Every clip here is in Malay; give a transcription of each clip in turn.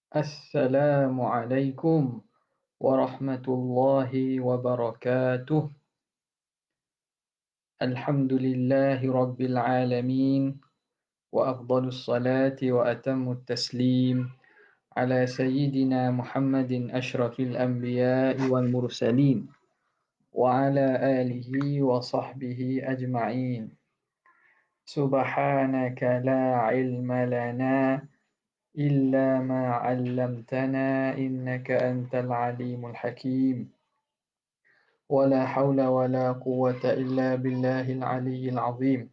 Assalamualaikum warahmatullahi wabarakatuh. Alhamdulillahi rabbil alamin wa afdalus salati wa atammut taslim ala sayyidina Muhammadin asyrafil anbiya'i wal mursalin wa ala alihi wa sahbihi ajma'in. Subhanaka la ilma lana إلا ما علمتنا إنك أنت العليم الحكيم ولا حول ولا قوة إلا بالله العلي العظيم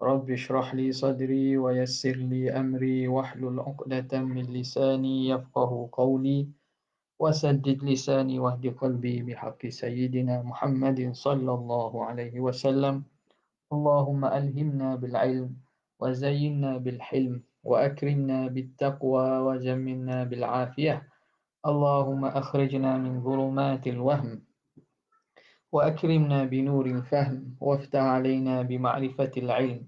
رب اشرح لي صدري ويسر لي أمري واحلل عقدة من لساني يفقه قولي وسدد لساني واهد قلبي بحق سيدنا محمد صلى الله عليه وسلم اللهم ألهمنا بالعلم وزينا بالحلم وأكرمنا بالتقوى وجملنا بالعافية اللهم أخرجنا من ظلمات الوهم وأكرمنا بنور الفهم وافتح علينا بمعرفة العلم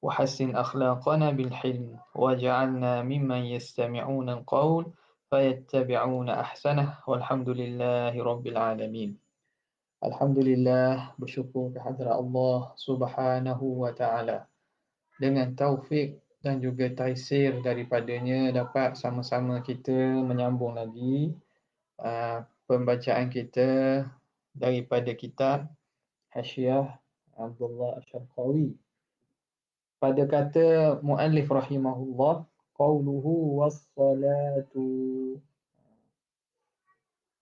وحسن أخلاقنا بالحلم واجعلنا ممن يستمعون القول فيتبعون أحسنه والحمد لله رب العالمين. Alhamdulillah, bersyukur kehadrat Allah Subhanahu wa taala. Dengan taufik dan juga taisir daripadanya dapat sama-sama kita menyambung lagi pembacaan kita daripada kitab Hasyiah Abdullah Asy-Syarqawi. Pada kata muallif rahimahullah, qauluhu was-salatu.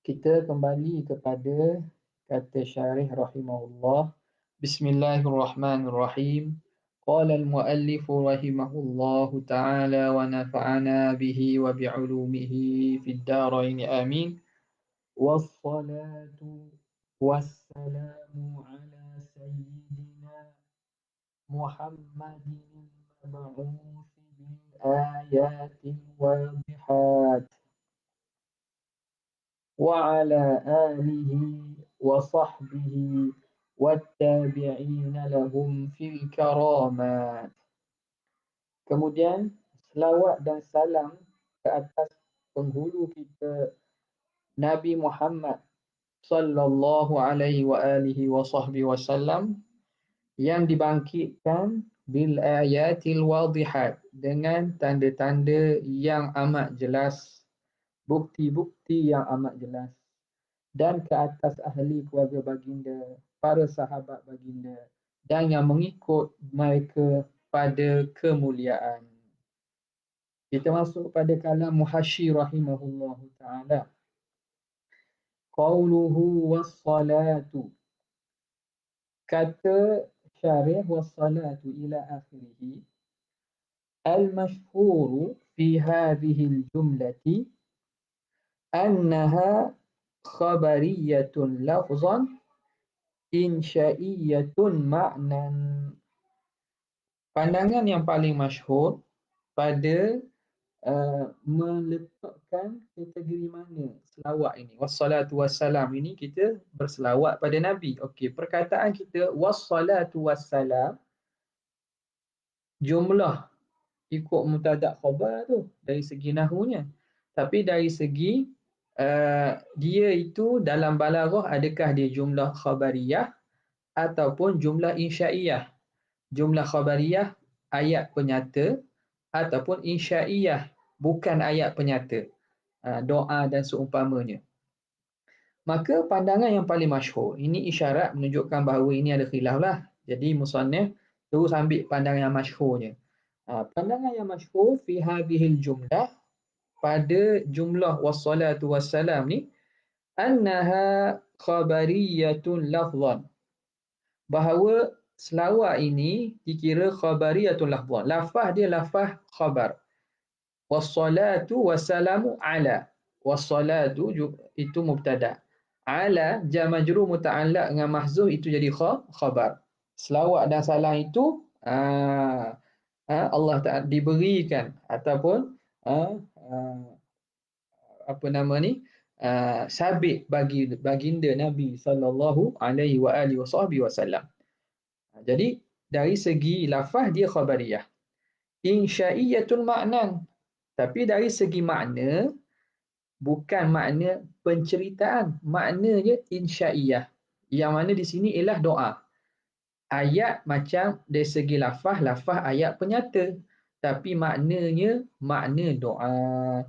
Kita kembali kepada kata syarih rahimahullah. Bismillahirrahmanirrahim. Qala al-muallif rahimahullahu ta'ala wa nafa'ana bihi wa bi'ulumihi fid darain amin. Was-salatu was-salamu ala sayyidina Muhammadin al-mab'uth bil ayatin wadihat wa ala alihi wa sahbihi wattabi'in lahum fil karamat. Kemudian selawat dan salam ke atas penghulu kita Nabi Muhammad sallallahu alaihi wa alihi wa sahbihi wasallam yang dibangkitkan bil ayatil wadihat dengan tanda-tanda yang amat jelas, bukti-bukti yang amat jelas, dan ke atas ahli keluarga baginda, para sahabat baginda dan yang mengikut mereka pada kemuliaan. Kita masuk pada kalam Muhasyi rahimahullahu ta'ala. Qauluhu was-salatu. Kata syarih was-salatu ila akhirih. Al-mashhuru fi hadhihi al-jumlati annaha khabariyatun lafzan insya'iyatun ma'nan. Pandangan yang paling masyhur pada meletakkan kategori mana selawat ini. Wassalatu wassalam ini kita berselawat pada Nabi. Okey, perkataan kita wassalatu wassalam, jumlah ikut mubtada' khabar tu dari segi nahwunya. Tapi dari segi dia itu dalam balaghah, adakah dia jumlah khabariyah ataupun jumlah insya'iyah. Jumlah khabariyah ayat penyata ataupun insya'iyah bukan ayat penyata, doa dan seumpamanya. Maka pandangan yang paling masyhur, ini isyarat menunjukkan bahawa ini ada khilaf lah. Jadi musannif terus ambil pandangan yang masyhurnya. Pandangan yang masyhur fi hadhil jumlah, pada jumlah wassalatu wassalam ni, annaha khabariyatun lafzan, bahawa selawat ini dikira khabariyatun lafzan. Lafaz dia lafaz khabar. Wassalatu wassalamu ala. Wassalatu itu mubtada'. Ala jar majrur muta'allaq dengan mahzuf, itu jadi khabar. Selawat dan salam itu Allah Ta'ala diberikan ataupun apa nama ni, sabit bagi baginda Nabi sallallahu alaihi wa alihi wasallam. Jadi dari segi lafaz dia khabariyah. Insya'iyatun ma'nan, Tapi dari segi makna, bukan makna penceritaan, maknanya insyaiyah. Yang mana di sini ialah doa. Ayat macam dari segi lafaz ayat penyata. Tapi maknanya makna doa.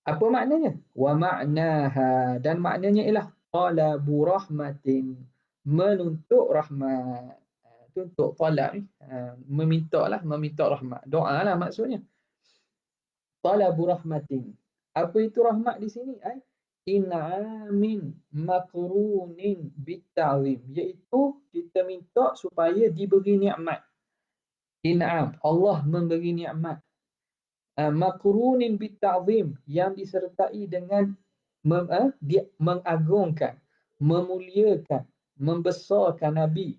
Apa maknanya? Wa ma'naha, dan maknanya ialah talabu rahmatin, menuntut rahmat. Itu untuk talab ni. Meminta rahmat. Doa lah maksudnya. Talabu rahmatin. Apa itu rahmat di sini? In'amin makrunin bitta'zim. Iaitu kita minta supaya diberi nikmat. In'am, Allah memberi nikmat. Makrunin bitta'zim, yang disertai dengan mengagungkan, memuliakan, membesarkan Nabi.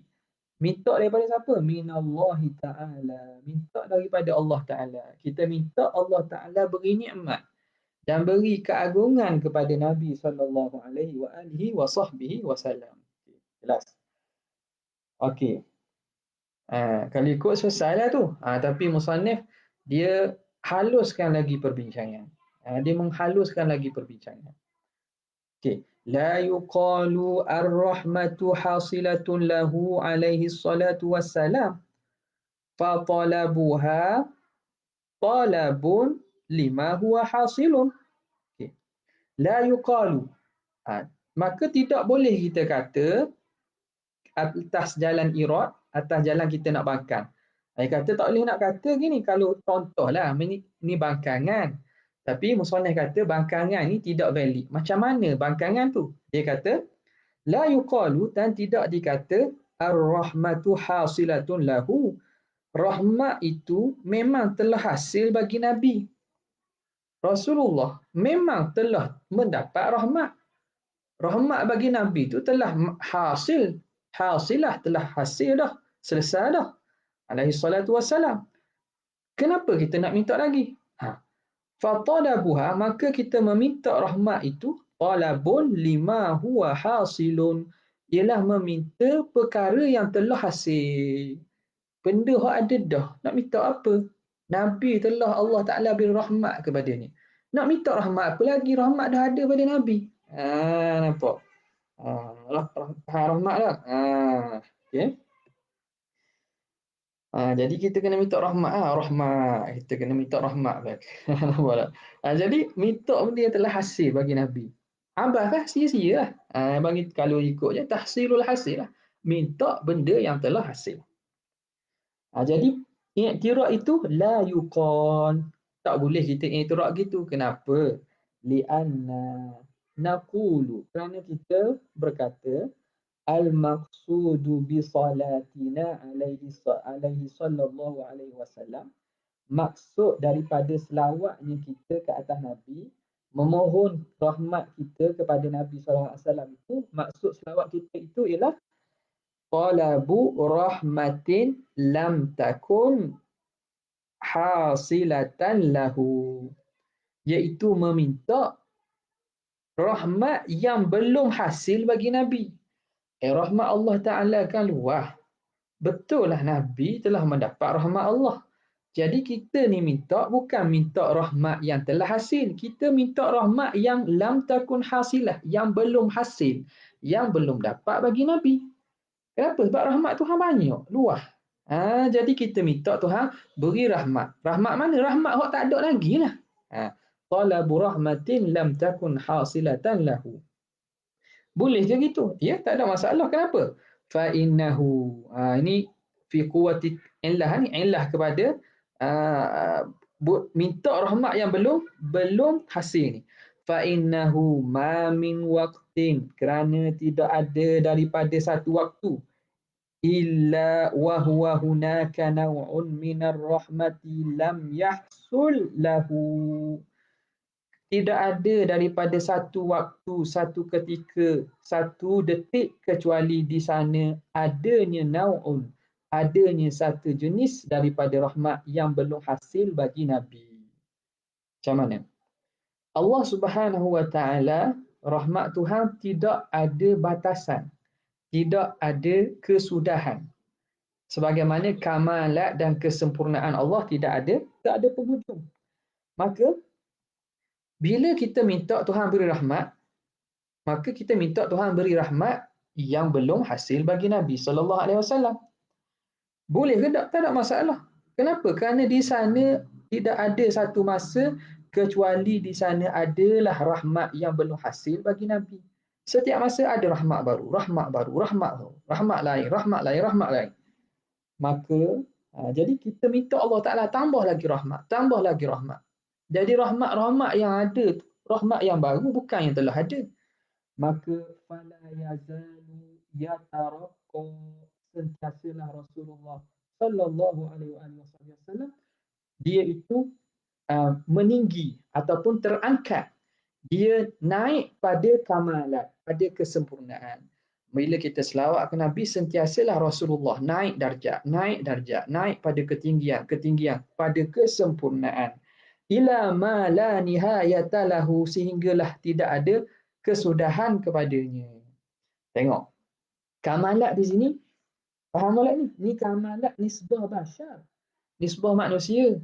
Minta daripada siapa? Minallahi ta'ala. Minta daripada Allah Ta'ala. Kita minta Allah Ta'ala beri nikmat dan beri keagungan kepada Nabi sallallahu alaihi wa alihi wa sahbihi wasallam. Jelas? Okey. Kalau ikut selesai lah tu. Tapi musannif dia haluskan lagi perbincangan. Dia menghaluskan lagi perbincangan. Okey. La yuqalu ar-rahmatu hasilatun lahu alaihi salatu wassalam. Fa talabuha talabun lima huwa hasilun. Okay. La yuqalu. Maka tidak boleh kita kata atas jalan irad, atas jalan kita nak bangkang. Dia kata tak boleh nak kata gini, kalau contohlah ni bangkangan. Tapi musannif kata bangkangan ni tidak valid. Macam mana bangkangan tu? Dia kata la yuqalu, dan tidak dikata ar-rahmatu hasilatun lahu. Rahmat itu memang telah hasil bagi Nabi. Rasulullah memang telah mendapat rahmat. Rahmat bagi Nabi itu telah hasilah, telah hasil dah, selesai dah. Alaihi salatu wassalam. Kenapa kita nak minta lagi? Fatalabuha, maka kita meminta rahmat itu talabun lima huwa hasilun, ialah meminta perkara yang telah hasil. Benda yang ada dah, nak minta apa? Nabi telah Allah Ta'ala beri rahmat kepada ni. Nak minta rahmat apa lagi? Rahmat dah ada pada Nabi. Nampak? Rahmat lah. Okay. Jadi kita kena minta rahmat. Rahmat. Kita kena minta rahmat. Jadi minta benda yang telah hasil bagi Nabi. Abah kah? Sia-sia lah. Bagi kalau ikut je, tahsilul hasil lah. Minta benda yang telah hasil. Jadi i'tirad itu la yuqal. Tak boleh kita i'tirad gitu. Kenapa? Li'anna naqulu. Kerana kita berkata al-maqsudu bi salatina alaihi sallallahu alaihi wasallam. Maksud daripada selawatnya kita ke atas Nabi, memohon rahmat kita kepada Nabi sallallahu alaihi wasallam itu, maksud selawat kita itu ialah talabu rahmatin lam takun hasilatan lahu, iaitu meminta rahmat yang belum hasil bagi Nabi. Rahmat Allah Ta'ala kan luah. Betul lah Nabi telah mendapat rahmat Allah. Jadi kita ni minta bukan minta rahmat yang telah hasil. Kita minta rahmat yang lam takun hasilah, yang belum hasil, yang belum dapat bagi Nabi. Kenapa? Sebab rahmat Tuhan banyak, luah. Jadi kita minta Tuhan beri rahmat. Rahmat mana? Rahmat yang tak ada lagi lah. Talabu rahmatin lam takun hasilatan lahu. Boleh je gitu. Ya, tak ada masalah. Kenapa? Fa innahu. Ini fi quwwati illah ni, illah kepada minta rahmat yang belum hasil ni. Fa innahu ma min waqtin, kerana tidak ada daripada satu waktu, illa wa huwa hunaka naw'un minar rahmati lam yahsul lahu. Tidak ada daripada satu waktu, satu ketika, satu detik, kecuali di sana adanya naw'un, adanya satu jenis daripada rahmat yang belum hasil bagi Nabi. Macam mana? Allah Subhanahu wa Ta'ala, rahmat Tuhan tidak ada batasan, tidak ada kesudahan. Sebagaimana kamalat dan kesempurnaan Allah tak ada penghujung. Maka bila kita minta Tuhan beri rahmat, maka kita minta Tuhan beri rahmat yang belum hasil bagi Nabi sallallahu alaihi wasallam. Boleh ke tak? Tak ada masalah. Kenapa? Kerana di sana tidak ada satu masa kecuali di sana adalah rahmat yang belum hasil bagi Nabi. Setiap masa ada rahmat baru, rahmat baru, rahmat baru, rahmat lain, rahmat lain, rahmat lain. Maka jadi kita minta Allah Ta'ala tambah lagi rahmat, tambah lagi rahmat. Jadi rahmat-rahmat yang ada, rahmat yang baru bukan yang telah ada. Maka fala yazalu yataraqqa, sentiasalah Rasulullah sallallahu alaihi wasallam dia itu meninggi ataupun terangkat, dia naik pada kamalat, pada kesempurnaan. Bila kita selawat ke Nabi, sentiasalah Rasulullah naik darjat, naik darjat, naik pada ketinggian, ketinggian, pada kesempurnaan. Ila ma la nihayata lahu, sehinggalah tidak ada kesudahan kepadanya. Tengok. Kamalat di sini, faham kamalat ni? Ni kamalat nisbah bashar. Nisbah manusia.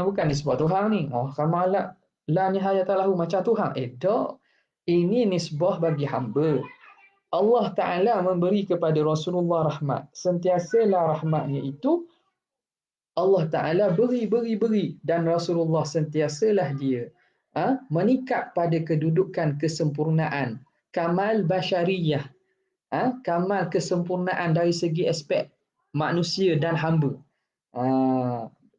Bukan nisbah Tuhan ni. Oh, kamalat la nihayata lahu macam Tuhan. Tak. Ini nisbah bagi hamba. Allah Ta'ala memberi kepada Rasulullah rahmat. Sentiasalah rahmatnya itu Allah Ta'ala beri. Dan Rasulullah sentiasalah dia meningkat pada kedudukan kesempurnaan. Kamal basyariyah. Kamal kesempurnaan dari segi aspek manusia dan hamba.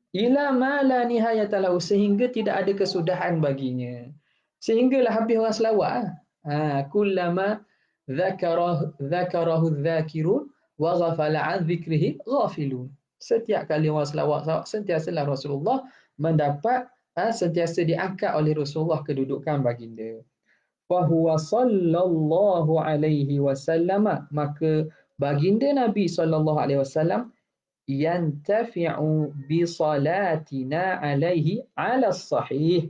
Ila ma la nihayata lahu, sehingga tidak ada kesudahan baginya. Sehinggalah habis orang selawat. Kullama dzakarahu dzakirun wa ghafala an dzikrihi ghafilun. Setiap kali orang selawat sentiasalah Rasulullah mendapat sentiasa diangkat oleh Rasulullah kedudukan baginda. Fa huwa sallallahu alaihi wasallam, maka baginda Nabi sallallahu alaihi wasallam yantafi'u bi salatina alaihi ala sahih.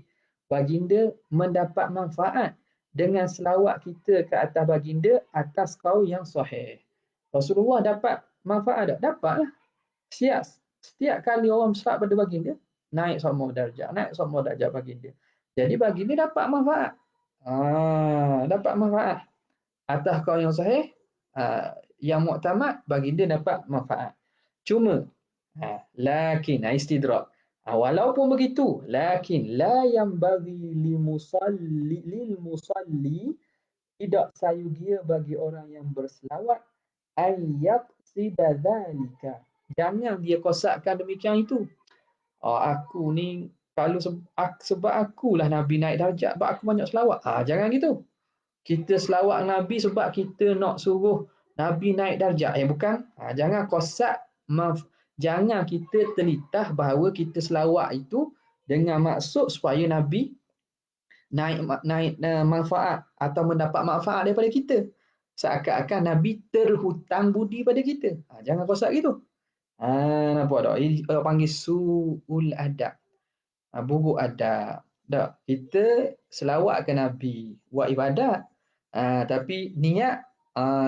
Baginda mendapat manfaat dengan selawat kita ke atas baginda atas kaul yang sahih. Rasulullah dapat manfaat tak? Dapatlah. Setiap kali orang selawat pada baginda, naik sama darjat baginda. Jadi baginda dapat manfaat. Dapat manfaat. Atas kaul yang sahih, yang muktamad, baginda dapat manfaat. Cuma lakin istidrak, walaupun begitu, lakin la yanbaghi lil musalli, tidak sayugia bagi orang yang berselawat ayat sidadzalika, jangan dia kosakkan demikian itu. Aku ni kalau sebab akulah Nabi naik darjat, sebab aku banyak selawat. Jangan gitu. Kita selawat Nabi sebab kita nak suruh Nabi naik darjat. Bukan. Jangan kosak. Jangan kita telitah bahawa kita selawat itu dengan maksud supaya Nabi naik manfaat atau mendapat manfaat daripada kita. Seakan-akan Nabi terhutang budi pada kita. Jangan kosak gitu. Nampak tak? Ini orang panggil su'ul adab. Buruk adab. Tak. Kita selawat ke Nabi, buat ibadat. Tapi niat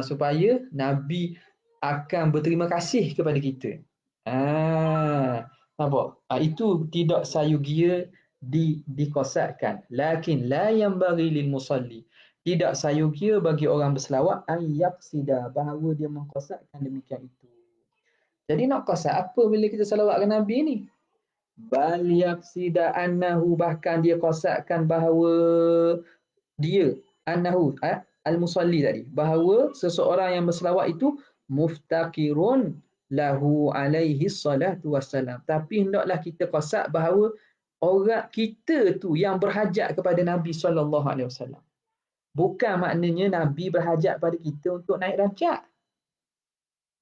supaya Nabi akan berterima kasih kepada kita. Nampak? Itu tidak sayugia dikosakkan. Lakin la yanbaghi lil musalli, tidak sayugia bagi orang berselawat ayyaqsida, bahawa dia mengkosakkan demikian itu. Jadi nak kosak apa bila kita selawat ke Nabi ni? Bal yaqsida annahu, bahkan dia kosakkan bahawa dia annahu al-musalli tadi, bahawa seseorang yang berselawat itu muftaqirun lahu alaihi salatu wassalam. Tapi hendaklah kita kosak bahawa orang kita tu yang berhajat kepada Nabi sallallahu alaihi wasallam. Bukan maknanya Nabi berhajat pada kita untuk naik darjat.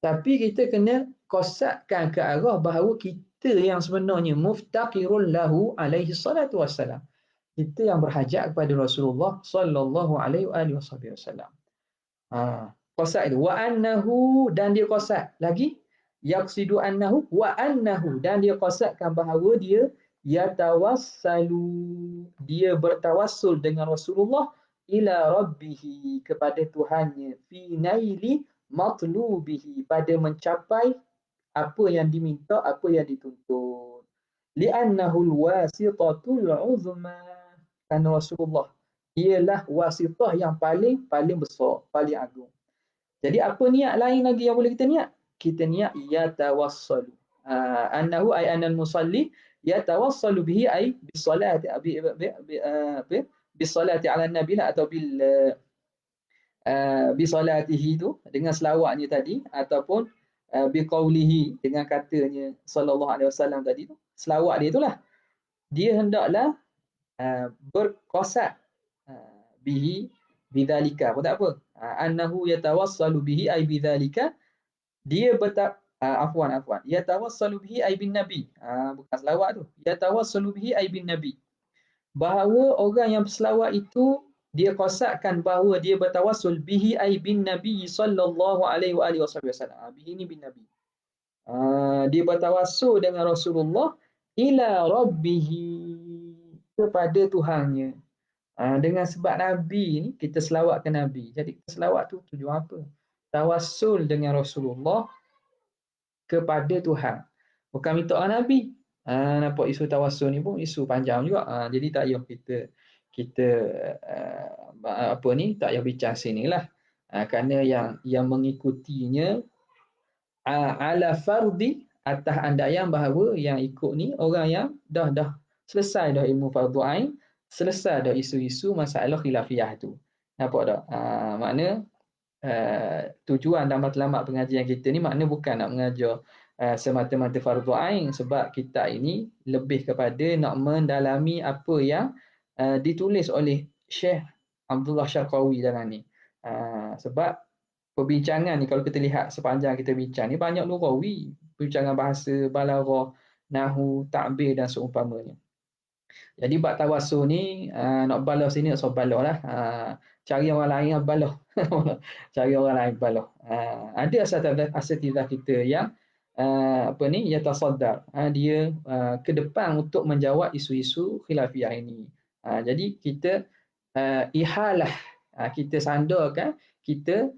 Tapi kita kena kosakkan ke arah bahawa kita yang sebenarnya muftaqirun lahu alaihi salatu wassalam. Kita yang berhajat kepada Rasulullah sallallahu alaihi wasallam. Qasak itu wa annahu, dan dia qasak lagi yaqsidu annahu wa annahu, dan dia qasakkan bahawa dia yatawassalu, dia bertawassul dengan Rasulullah ila rabbih, kepada Tuhannya, fi naili matlubihi, pada mencapai apa yang diminta, apa yang dituntut. Li'annahu al-wasitatul uzma. Karena Rasulullah ialah wasitah yang paling besar, paling agung. Jadi apa niat lain lagi yang boleh kita niat? Kita niat yatawassalu. Annahu ay anal musalli yatawassalu bihi ay bisalati bisalati ala nabi atau bisalatihi tu dengan selawatnya tadi, ataupun biqaulihi dengan katanya sallallahu alaihi wasallam tadi tu. Selawat dia itulah. Dia hendaklah berqasad bihi bidzalika. Apa tak apa? Annahu yatawassalu bihi ay bidzalika, dia afwan yatawassalu bihi ay bin nabi, bukan selawat tu, yatawassalu bihi ay bin nabi, bahawa orang yang berselawat itu dia qasadkan bahawa dia bertawassul bihi ay bin nabi sallallahu alaihi wa alihi wasallam. Bihi ni bin nabi, dia bertawassul dengan Rasulullah ila rabbihi, kepada Tuhannya. Dengan sebab Nabi ni kita selawatkan Nabi. Jadi kita selawat tu tujuan apa? Tawassul dengan Rasulullah kepada Tuhan. Bukan minta orang Nabi. Nampak isu tawassul ni pun isu panjang juga. Jadi tak payah kita apa ni, tak payah bincang sinilah. Kerana yang mengikutinya ala fardi, atas andaian bahawa yang ikut ni orang yang dah selesai dah ilmu fardu ain, selesai dah isu-isu masalah khilafiyah tu. Nampak tak? Makna tujuan dan matlamat pengajian kita ni makna bukan nak mengajar semata-mata fardu ain, sebab kita ini lebih kepada nak mendalami apa yang ditulis oleh Syekh Abdullah Syarqawi dalam ni. Sebab perbincangan ni kalau kita lihat sepanjang kita bincang ni banyak lughawi, perbincangan bahasa, balaghah, nahwu, ta'bir dan seumpamanya. Jadi bab tawassul ni nak balas sini nak balas lah. Cari orang lain yang balas. Cari orang lain balas. Ada asatidzah kita yang apa ni, yatasaddar. Dia ke depan untuk menjawab isu-isu khilafiyah ini. Jadi kita ihalah, kita sandarkan, kita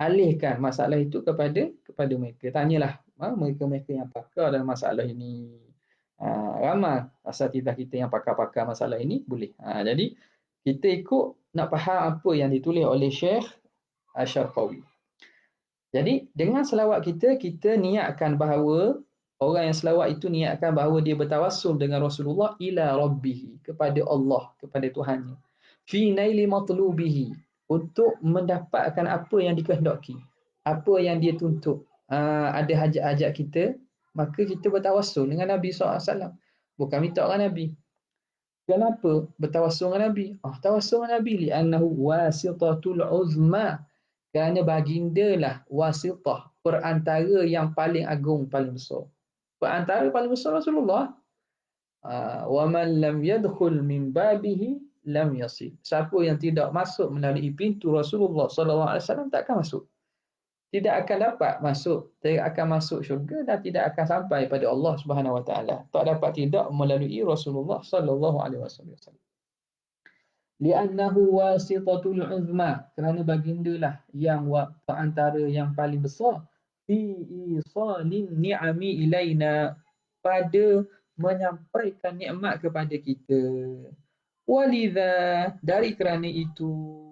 alihkan masalah itu kepada mereka. Tanyalah mereka-mereka yang pakar dalam masalah ini. Ramai asatidzah kita yang pakar-pakar masalah ini, boleh. Jadi kita ikut nak faham apa yang ditulis oleh Syekh Asy-Syarqawi. Jadi dengan selawat kita niatkan bahawa orang yang selawat itu niatkan bahawa dia bertawassul dengan Rasulullah ila rabbih, kepada Allah, kepada Tuhannya. Fi naili matlubihi, untuk mendapatkan apa yang dikehendaki, apa yang dia tuntut. Ada hajat-hajat kita, maka kita bertawassul dengan Nabi SAW. Bukan minta orang Nabi. Kenapa bertawassul dengan Nabi? Tawassul dengan Nabi li'annahu wasitatul uzma, kerana baginda lah wasitah, perantara yang paling agung, paling besar. Perantara paling besar Rasulullah. Wa man lam yadkhul min babihi lam yasil. Siapa yang tidak masuk melalui pintu Rasulullah SAW takkan masuk. Tidak akan dapat masuk, tidak akan masuk syurga dan tidak akan sampai pada Allah Subhanahu Wa Taala. Tak dapat tidak melalui Rasulullah sallallahu alaihi wasallam. Li'annahu wasitatul uzma, kerana bagindalah yang perantara yang paling besar fi isalin ni'ami ilaina, pada menyampaikan nikmat kepada kita. Walidha, dari kerana itu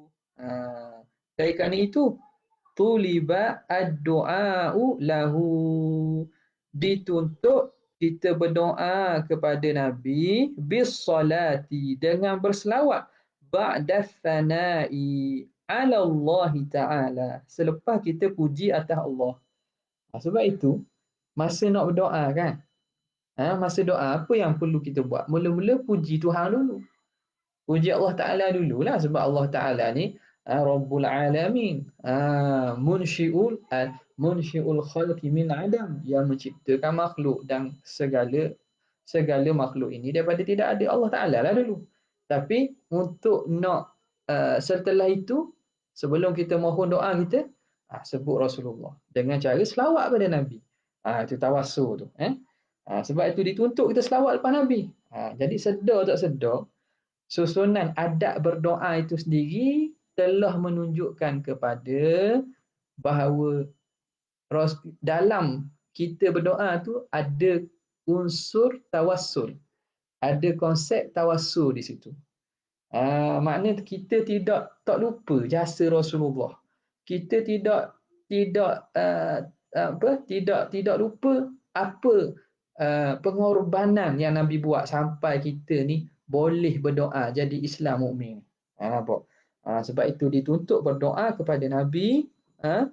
tuliba ad-du'a'u lahu, dituntut kita berdoa kepada Nabi bis salati, dengan berselawat, ba'da thana'i ala Allah Ta'ala, selepas kita puji atas Allah. Sebab itu masa nak berdoa kan, masa doa apa yang perlu kita buat? Mula-mula puji Tuhan dulu. Puji Allah Ta'ala dululah, sebab Allah Ta'ala ni Rabbul Alamin, Munsyi'ul khalqi min adam, yang menciptakan makhluk dan segala makhluk ini daripada tidak ada. Allah Ta'ala lah dulu. Tapi untuk nak setelah itu, sebelum kita mohon doa kita, sebut Rasulullah dengan cara selawat pada Nabi. Itu tawassul tu. Sebab itu dituntut kita selawat lepas Nabi. Jadi sedar tak sedar, susunan adab berdoa itu sendiri telah menunjukkan kepada bahawa dalam kita berdoa tu ada unsur tawassul, ada konsep tawassul di situ. Maknanya kita tidak tak lupa jasa Rasulullah. Kita tidak lupa apa pengorbanan yang Nabi buat sampai kita ni boleh berdoa jadi Islam mukmin. Nampak? Sebab itu dituntut berdoa kepada Nabi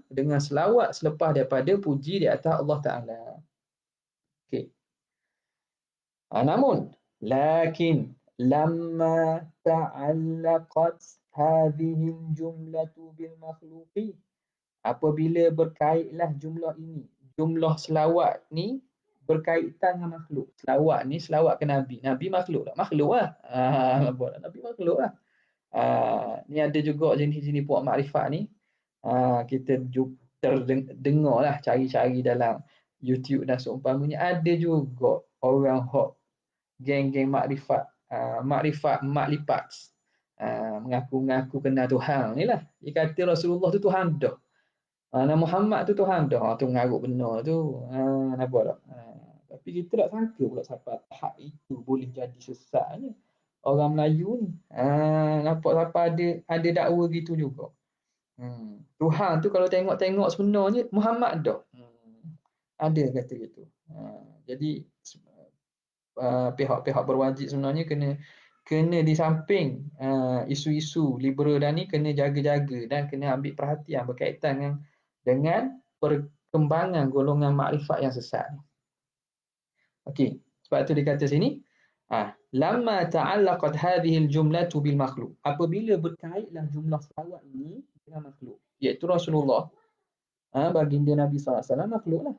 dengan selawat selepas daripada puji di atas Allah Taala. Okey. Namun lakin lamma ta'allaqat hadhihi jumlatu bil makhluqi, apabila berkaitlah jumlah selawat ni berkaitan dengan makhluk. Selawat ni selawat ke Nabi. Nabi makhluk tak? Makhluk lah. Nabi makhluk lah. Ni ada juga jenis-jenis puak makrifat ni. Kita terdengar lah, cari-cari dalam YouTube dan seumpamanya. Ada juga orang hok geng-geng makrifat, makrifat maklipat, mengaku-ngaku kenal Tuhan ni lah. Dia kata Rasulullah tu Tuhan dah. Nabi Muhammad tu Tuhan dah. Tu mengarut benar tu. Nampak tak? Tapi kita tak sangka pula sampai tahap itu boleh jadi sesatnya orang Melayu ni. Nampak sampai ada dakwa gitu juga. Tuhan tu kalau tengok-tengok sebenarnya Muhammad dah. Ada kata gitu. Jadi pihak-pihak berwajib sebenarnya kena di samping isu-isu liberal dan ni kena jaga-jaga dan kena ambil perhatian berkaitan dengan perkembangan golongan makrifat yang sesat. Okey, sebab tu dikata sini lamma ta'allaqat hadhihi al-jumlatu bil makhluq, apabila berkaitlah jumlah selawat ini dengan makhluk, iaitu Rasulullah, baginda Nabi SAW makhluklah.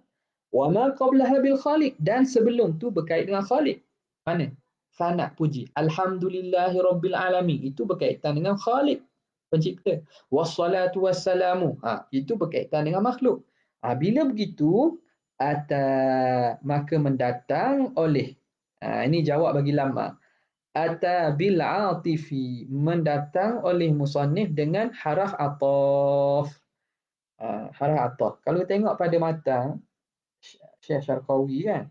Wa ma qablaha bil khaliq, dan sebelum tu berkait dengan khaliq. Mana? Sanad puji. Alhamdulillahi rabbil alamin, itu berkaitan dengan khaliq, pencipta. Wassalatu wassalamu, itu berkaitan dengan makhluk. Bila begitu maka mendatang oleh, ini jawab bagi lama, ata bil atifi, mendatang oleh musannif dengan haraf ataf. Haraf ataf. Kalau tengok pada matan Syekh Syarqawi kan,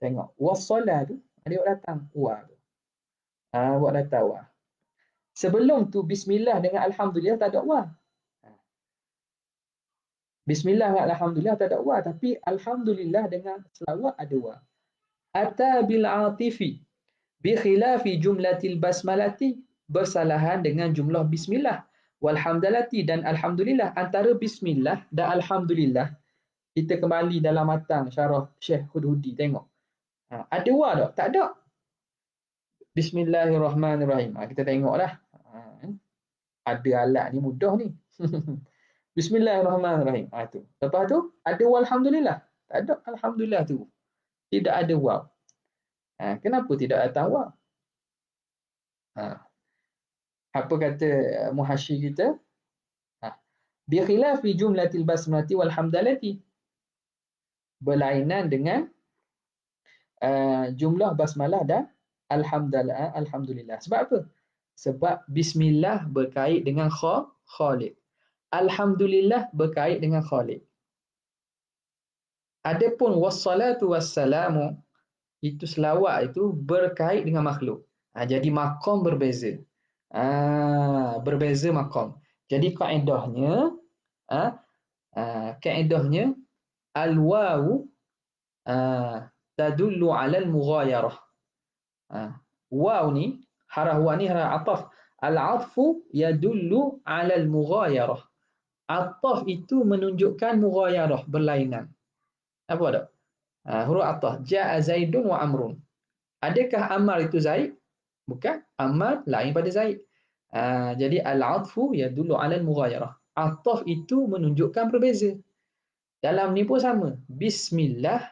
tengok wassalah tu ada buat datang wa tu. Buat datang wa. Sebelum tu bismillah dengan alhamdulillah tak ada wa. Bismillah dengan alhamdulillah tak ada wa, tapi alhamdulillah dengan selawat ada wa. Ata bil atifi bi khilafi jumlatil basmalati, bersalahan dengan jumlah bismillah, walhamdalati dan alhamdulillah. Antara bismillah dan alhamdulillah, kita kembali dalam matan syarah Syekh Hudhudi tengok. Ada wa tak? Tak ada. Bismillahirrahmanirrahim. Kita tengoklah. Ada alat ni mudah ni. Bismillahirrahmanirrahim. Tu. Lepas tu ada walhamdulillah. Tak ada alhamdulillah tu. Tidak ada waw. Kenapa tidak datang waw? Apa kata muhasyi kita? Bi khilafi jumlatil basmati walhamdalati, berlainan dengan jumlah basmalah dan alhamdulillah. Sebab apa? Sebab bismillah berkait dengan khaliq. Alhamdulillah berkait dengan khaliq. Adapun wassalatu wassalamu, itu selawat itu berkait dengan makhluk. Jadi maqam berbeza. Berbeza maqam. Jadi kaedahnya al-wawu tadullu 'ala al-mughayarah. Waw ni, haraf waw ni haraf ataf. Al-'atfu yadullu 'ala al-mughayarah. Ataf itu menunjukkan mughayarah, berlainan. Apa tak? Huruf ataf. Ja'a Zaidun wa Amrun. Adakah Ammar itu Zaid? Bukan. Ammar lain pada Zaid. Jadi al-'atfu yadullu 'ala al-mughayarah. Ataf itu menunjukkan berbeza. Dalam ni pun sama. Bismillah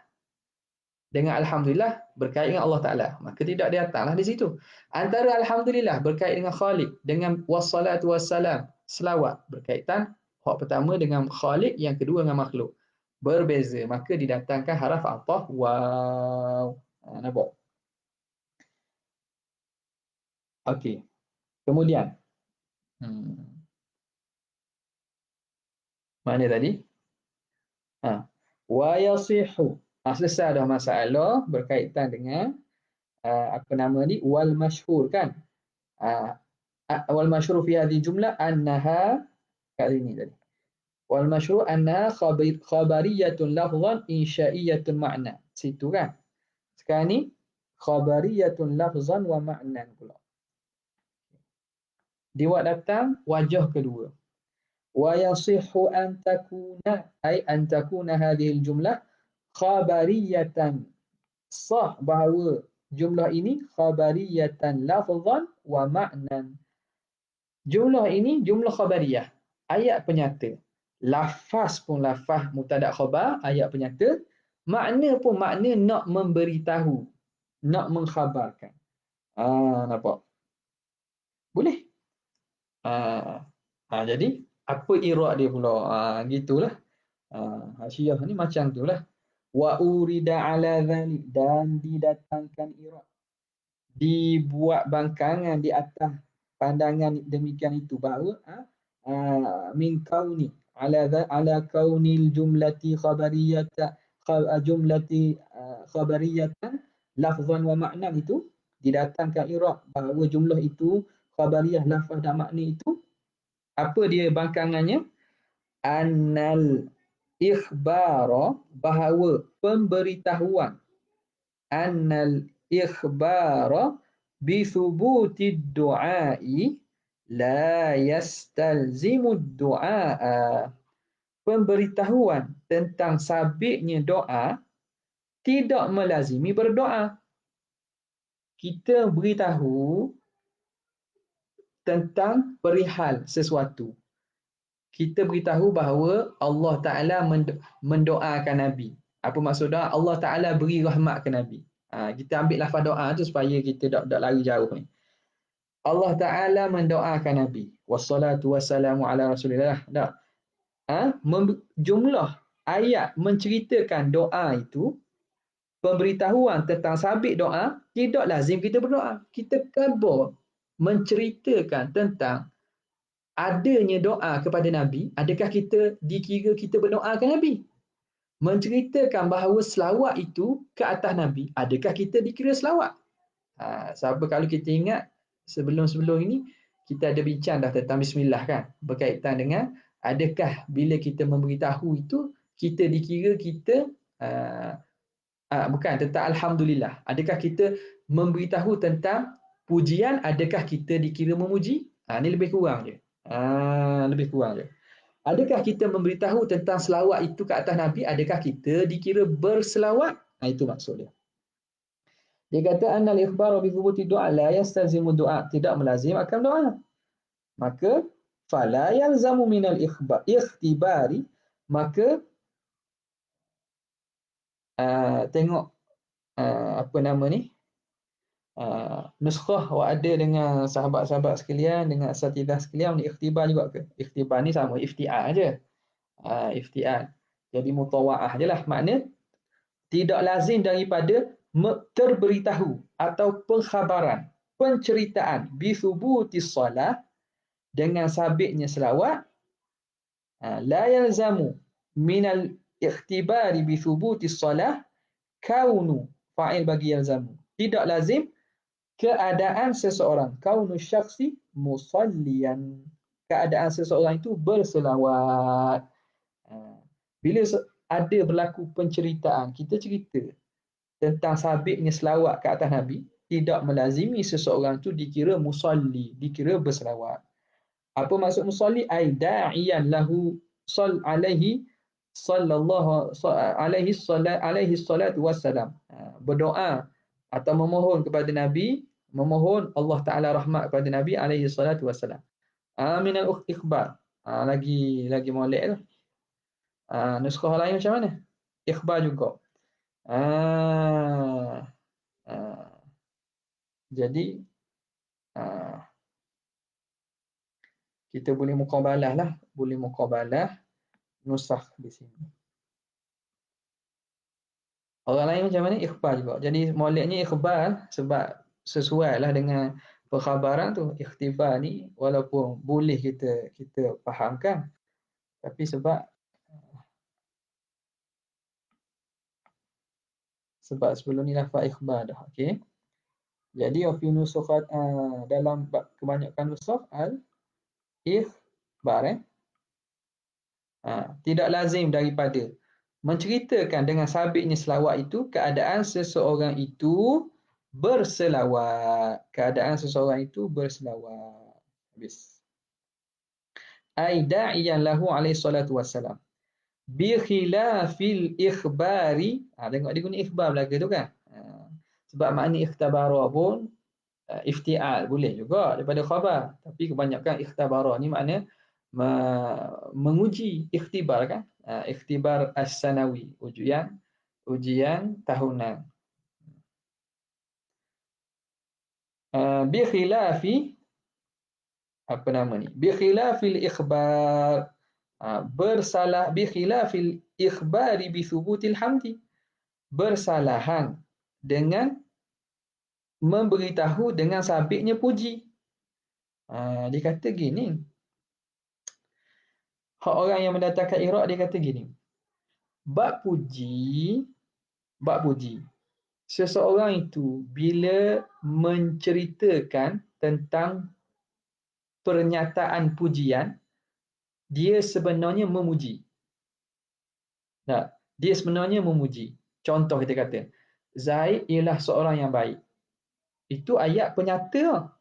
dengan alhamdulillah berkait dengan Allah Ta'ala. Maka tidak datanglah di situ. Antara alhamdulillah berkait dengan Khaliq, dengan wassalatu wassalam, selawat, berkaitan hak pertama dengan Khaliq, yang kedua dengan makhluk. Berbeza. Maka didatangkan haraf ataf waw. Nampak? Okey. Kemudian. Mana tadi? Ha. Wa yasihu. Selesai dah masalah berkaitan dengan apa nama ni, wal masyhur kan. Ah, wal masyhur fi hadhihi jumlah annaha, kat sini tadi. Wal masyhur annaha khabariyatun lafzan insya'iyatun ma'na. Situ kan. Sekarang ni khabariyatun lafzan wa ma'nan pula. Diwak datang wajah kedua. Wa yasihhu an takuna ay an takuna hadhihi jumlah khabariyatan. Sah bahawa jumlah ini khabariyatan lafzan wa ma'nan. Jumlah ini jumlah khabariyah, ayat penyata. Lafaz pun lafaz mubtada khabar, ayat penyata. Makna pun makna nak memberitahu, nak mengkhabarkan. Nampak? Boleh? Jadi apa i'rab dia pula? Gitulah. Hasyiah ni macam itulah. Wa urida ala dhalik, dan didatangkan i'rab, dibuat bangkangan di atas pandangan demikian itu, bahawa min kauni ala kaunil jumlati khabariyatan, jumlati khabariyatan lafzan wa ma'nan, itu didatangkan i'rab bahawa jumlah itu khabariyah, lafaz dan makna itu. Apa dia bangkangannya? Annal ikhbara, bahawa pemberitahuan, annal ikhbara bi thubutid du'ai la yastalzimu du'a. Pemberitahuan tentang sabitnya doa tidak melazimi berdoa. Kita beritahu tentang perihal sesuatu. Kita beritahu bahawa Allah Ta'ala mendoakan Nabi. Apa maksud doa? Allah Ta'ala beri rahmat ke Nabi. Kita ambil lafaz doa tu supaya kita tak lari jauh ni. Allah Ta'ala mendoakan Nabi. Wassalatu wassalamu ala Rasulillah. Jumlah ayat menceritakan doa itu, pemberitahuan tentang sabit doa, tidak lazim kita berdoa. Kita khabar menceritakan tentang adanya doa kepada Nabi, adakah kita dikira kita berdoa ke Nabi? Menceritakan bahawa selawat itu ke atas Nabi, adakah kita dikira selawat? Sebab kalau kita ingat sebelum-sebelum ini kita ada bincang dah tentang bismillah kan, berkaitan dengan adakah bila kita memberitahu itu kita dikira kita bukan tentang alhamdulillah, adakah kita memberitahu tentang pujian, adakah kita dikira memuji? Ini lebih kurang je. Lebih kurang je. Adakah kita memberitahu tentang selawat itu ke atas Nabi, adakah kita dikira berselawat? Itu maksud dia. Dia kata annal ikhbaru bi thubuti du'a la yastazimu du'a, tidak melazim akan doa. Maka fala yalzamu minal ikhtibari, maka tengok apa nama ni, nuskhah ada dengan sahabat-sahabat sekalian, dengan asatidah sekalian, ni ikhtibar juga ke? Ikhtibar ni sama iftial je. Iftial. Jadi mutawa'ah je lah. Makna tidak lazim daripada terberitahu atau pengkhabaran, penceritaan bithubutis salah, dengan sabitnya selawat. La yalzamu minal ikhtibari bithubutis salah kaunu fa'il bagi yalzamu. Tidak lazim keadaan seseorang, kaunu syakhsi musalliyan, keadaan seseorang itu berselawat. Bila ada berlaku penceritaan, kita cerita tentang sabitnya selawat ke atas Nabi, tidak melazimi seseorang itu dikira musalli, dikira berselawat. Apa maksud musalli? Ai da'iyan lahu alaihi sallallahu alaihi salatu wassalam. Berdoa atau memohon kepada Nabi, memohon Allah Ta'ala rahmat kepada Nabi alaihi salatu wassalam. Minal ikhbar. Lagi molek tu. Nuskhah lain macam mana? Ikhbar juga. Jadi kita boleh muqabalah lah, boleh muqabalah nusakh di sini. Orang lain macam mana? Ikhbar juga. Jadi moleknya ikhbar sebab sesuai lah dengan perkhabaran tu. Ikhtibar ni walaupun boleh kita fahamkan, tapi sebab Sebab sebelum ni lafaz ikhbar dah. Okey. Jadi fi nusukhat dalam kebanyakan nusukh ikhbar tidak lazim daripada menceritakan dengan sabitnya selawat itu keadaan seseorang itu berselawat. Keadaan seseorang itu berselawat. Habis. Ai da'iyan lahu alaihi salatu wassalam. Bi khilafil ikhbari. Tengok dia guna ikhbar belaka tu kan. Sebab makna ikhtabara pun iftial boleh juga daripada khabar. Tapi kebanyakan ikhtabara ni makna menguji, ikhtibar kan. Ikhtibar as-sanawi, ujian tahunan. Bi khilafi apa nama ni? Bi khilafil ikhbar. Bersalah bi khilafil ikhbari bi thubutil hamdi. Bersalahan dengan memberitahu dengan sabitnya puji. Dia kata gini. Hak orang yang mendatangkan Iraq dia kata gini. Bab puji. Seseorang itu bila menceritakan tentang pernyataan pujian, dia sebenarnya memuji. Nah, dia sebenarnya memuji. Contoh kita kata, Zaid ialah seorang yang baik. Itu ayat penyata.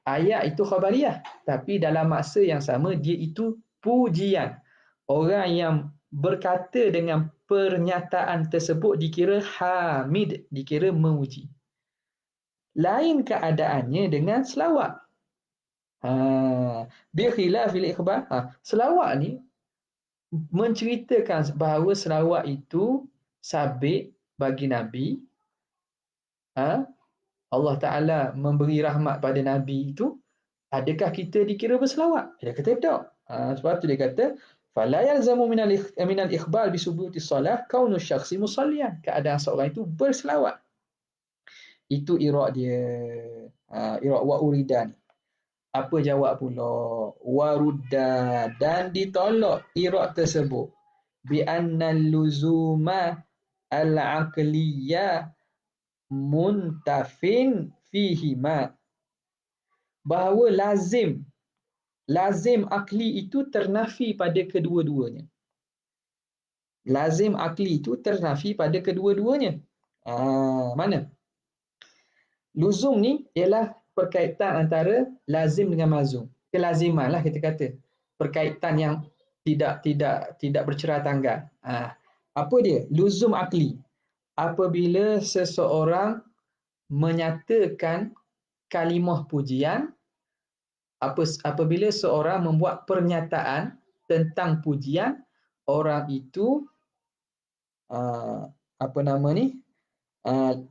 Ayat itu khabariyah. Tapi dalam masa yang sama, dia itu pujian. Orang yang berkata dengan pernyataan tersebut dikira hamid, dikira memuji. Lain keadaannya dengan selawat. Bi khilafil ikhbar. Selawat ni menceritakan bahawa selawat itu sabit bagi Nabi. Allah Ta'ala memberi rahmat pada Nabi itu, adakah kita dikira berselawat? Dia kata tak. Sebab tu dia kata, fala yalzamu minal ikhbar bisubuti salah kaunu syakhsi musallian. Keadaan seorang itu berselawat. Itu Iraq dia. Iraq wa uridan. Apa jawab pula? Warudda, dan ditolak Iraq tersebut. Bi annal luzuma al-aqliyah muntafin fihima. Bahawa lazim akli itu ternafi pada kedua-duanya. Lazim akli itu ternafi pada kedua-duanya. Mana? Luzum ni ialah perkaitan antara lazim dengan mazum. Kelaziman lah kita kata. Perkaitan yang tidak bercerai tanggal. Apa dia? Luzum akli. Apabila seseorang menyatakan kalimah pujian, apabila seorang membuat pernyataan tentang pujian, orang itu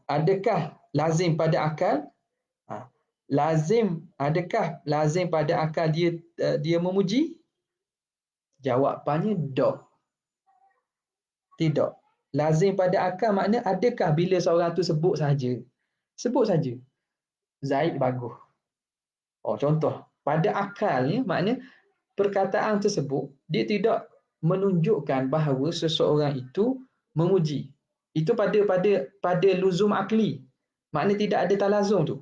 adakah lazim pada akal? Adakah lazim pada akal dia memuji? Jawapannya tidak. Lazim pada akal makna adakah bila seorang tu sebut saja Zaid bagus. Contoh, pada akalnya makna perkataan tersebut dia tidak menunjukkan bahawa seseorang itu memuji. Itu pada luzum akli. Makna tidak ada talazum tu.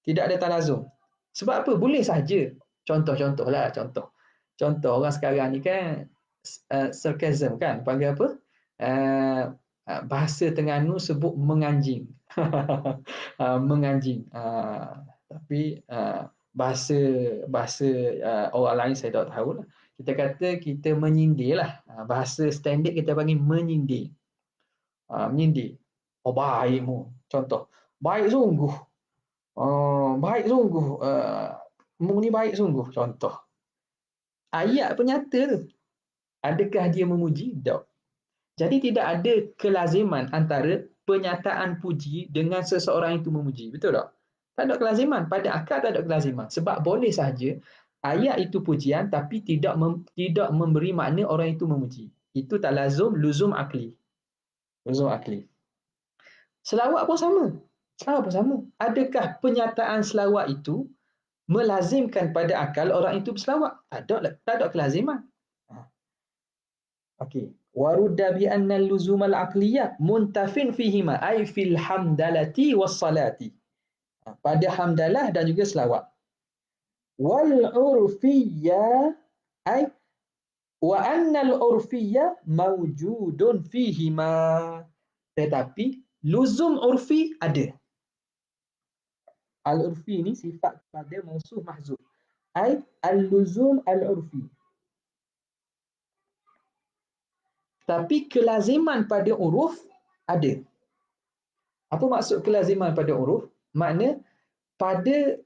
Tidak ada talazum. Sebab apa? Boleh saja. Contoh. Contoh orang sekarang ni kan sarcasm kan, panggil apa? Bahasa Terengganu sebut menganjing. Menganjing. Tapi bahasa orang lain saya tak tahu lah. Kita kata kita menyindir lah. Bahasa standard kita panggil menyindir. Menyindir. Baikmu. Contoh. Baik sungguh. Baik sungguh. Mu ni baik sungguh. Contoh. Ayat penyata tu. Adakah dia memuji? Tak. Jadi tidak ada kelaziman antara pernyataan puji dengan seseorang itu memuji. Betul tak? Tak ada kelaziman. Pada akal tak ada kelaziman. Sebab boleh saja ayat itu pujian tapi tidak memberi makna orang itu memuji. Itu talazum, luzum akli. Luzum akli. Selawat pun sama. Adakah pernyataan selawat itu melazimkan pada akal orang itu berselawat? Tak ada kelaziman. Okey. Warudda bi anna al-luzum al-aqliyah muntafin fihima ay fil hamdalati was salati. Pada hamdalah dan juga selawat. Wal urfiyya ay wa anna al-urfiyya mawjudun fihima. Tetapi luzum urfi ada. Al-urfi ni sifat pada mausuf mahzuf. Ay al-luzum al-urfi. Tapi kelaziman pada huruf ada. Apa maksud kelaziman pada huruf? Makna pada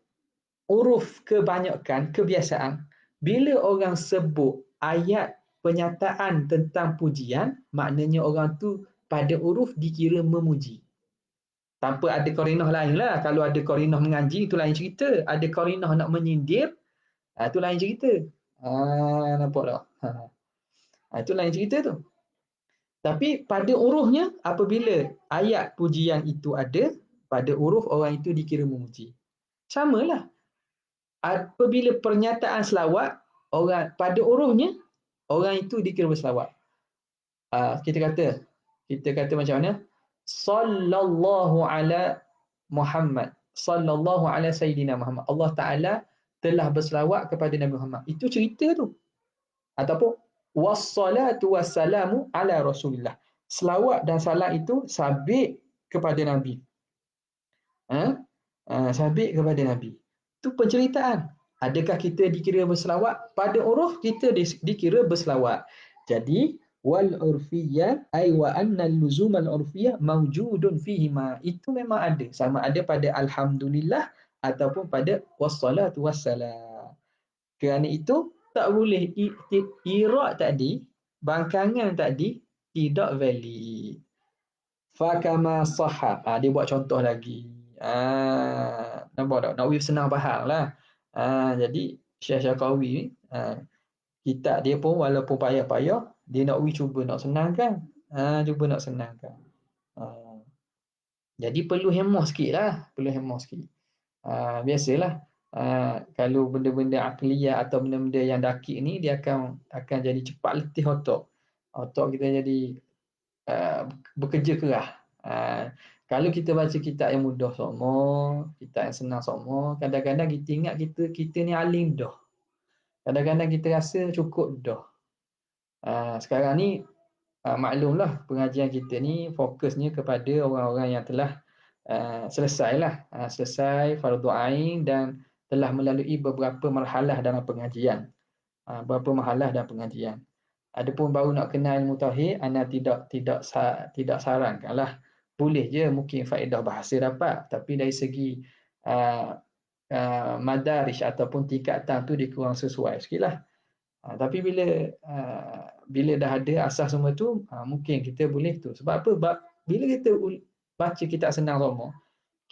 huruf kebanyakan, kebiasaan, bila orang sebut ayat penyataan tentang pujian, maknanya orang tu pada huruf dikira memuji. Tanpa ada qarinah lain lah. Kalau ada qarinah mengaji, itu lain cerita. Ada qarinah nak menyindir, itu lain cerita. Nampak tak? Itu lain cerita tu. Tapi pada hurufnya, apabila ayat pujian itu ada, pada huruf orang itu dikira memuji. Samalah. Apabila pernyataan selawat, orang pada hurufnya, orang itu dikira berselawat. Kita kata macam mana? Sallallahu ala Muhammad. Sallallahu ala Sayyidina Muhammad. Allah Ta'ala telah berselawat kepada Nabi Muhammad. Itu cerita tu. Ataupun wassalatu wassalamu ala Rasulillah. Selawat dan salam itu sabit kepada Nabi. Sabit kepada Nabi. Itu penceritaan. Adakah kita dikira berselawat? Pada huruf kita dikira berselawat. Jadi wal urfiyah ay wa anna al-luzum al-urfiyah mawjudun fihima. Itu memang ada. Sama ada pada alhamdulillah ataupun pada wassalatu wassalam. Kerana itu tak boleh i'rab tadi, bangkangan tadi tidak valid. Fakama sahha. Dia buat contoh lagi. Nampak tak? Nawawi senang faham lah. Jadi Syekh Syarqawi ni, kitab dia pun walaupun payah-payah, dia Nawawi cuba nak senangkan. Cuba nak senangkan. Jadi perlu hemah sikit lah. Biasalah. Kalau benda-benda akliyah atau benda-benda yang dakik ni, dia akan jadi cepat letih otak. Otak kita jadi bekerja keras. Kalau kita baca kitab yang mudah sama, kitab yang senang sama, kadang-kadang kita ingat kita ni alim dah. Kadang-kadang kita rasa cukup dah. Sekarang ni maklumlah pengajian kita ni fokusnya kepada orang-orang yang telah selesai fardu ain dan telah melalui beberapa marhalah dalam pengajian. Adapun baru nak kenal ilmu tauhid, ana tidak sarankanlah. Boleh je mungkin faedah bahasa dapat, tapi dari segi madaris ataupun tingkatan tu dia kurang sesuai sikitlah. Tapi bila dah ada asas semua tu, mungkin kita boleh tu. Sebab apa? Bila kita baca kitab senang sama,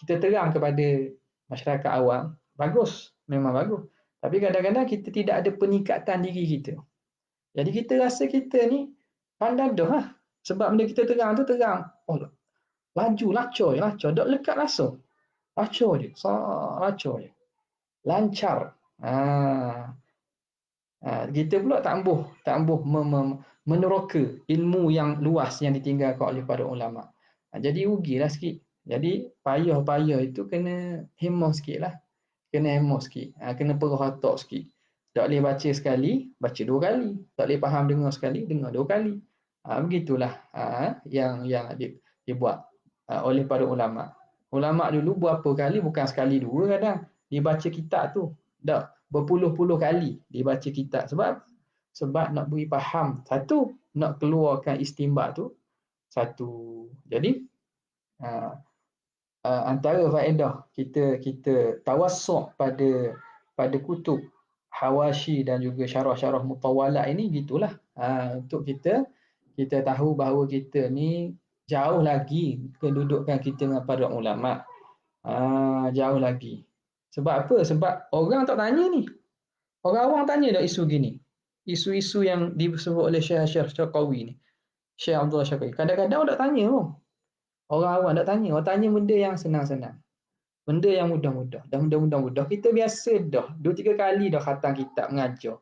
kita terang kepada masyarakat awam, bagus, memang bagus. Tapi kadang-kadang kita tidak ada peningkatan diri kita. Jadi kita rasa kita ni pandai dah lah. Sebab benda kita terang tu terang. Laju, lacur. Tak lekat rasa. Lacur je. Lancar. Kita pula tak ambuh meneroka ilmu yang luas yang ditinggalkan oleh para ulama. Jadi rugilah sikit. Jadi payah itu kena hemah sikit lah. Kena perah otak sikit. Tak boleh baca sekali, baca 2 kali. Tak boleh faham dengar sekali, dengar 2 kali. Begitulah yang dibuat oleh para ulama. Ulama dulu berapa kali, bukan sekali 2 kadang. Dibaca kitab tu. Tak berpuluh-puluh kali dibaca kitab. Sebab nak beri faham. Satu, nak keluarkan istinbat tu. Satu. Jadi, antara faedah kita tawassuk pada kutub Hawashi dan juga syarah-syarah mutawalat ini gitulah. Untuk kita tahu bahawa kita ni jauh lagi kedudukan kita dengan para ulama. Jauh lagi. Sebab apa? Sebab orang tak tanya ni. Orang awam tanya dah isu gini. Isu-isu yang disebut oleh Syekh Syarqawi ni. Syekh Abdullah Syarqawi. Kadang-kadang orang tak tanya pun. Orang awam tak tanya. Orang tanya benda yang senang-senang. Benda yang mudah-mudah. Dah mudah-mudah. Kita biasa dah. 2-3 kali dah khatam kitab mengajar.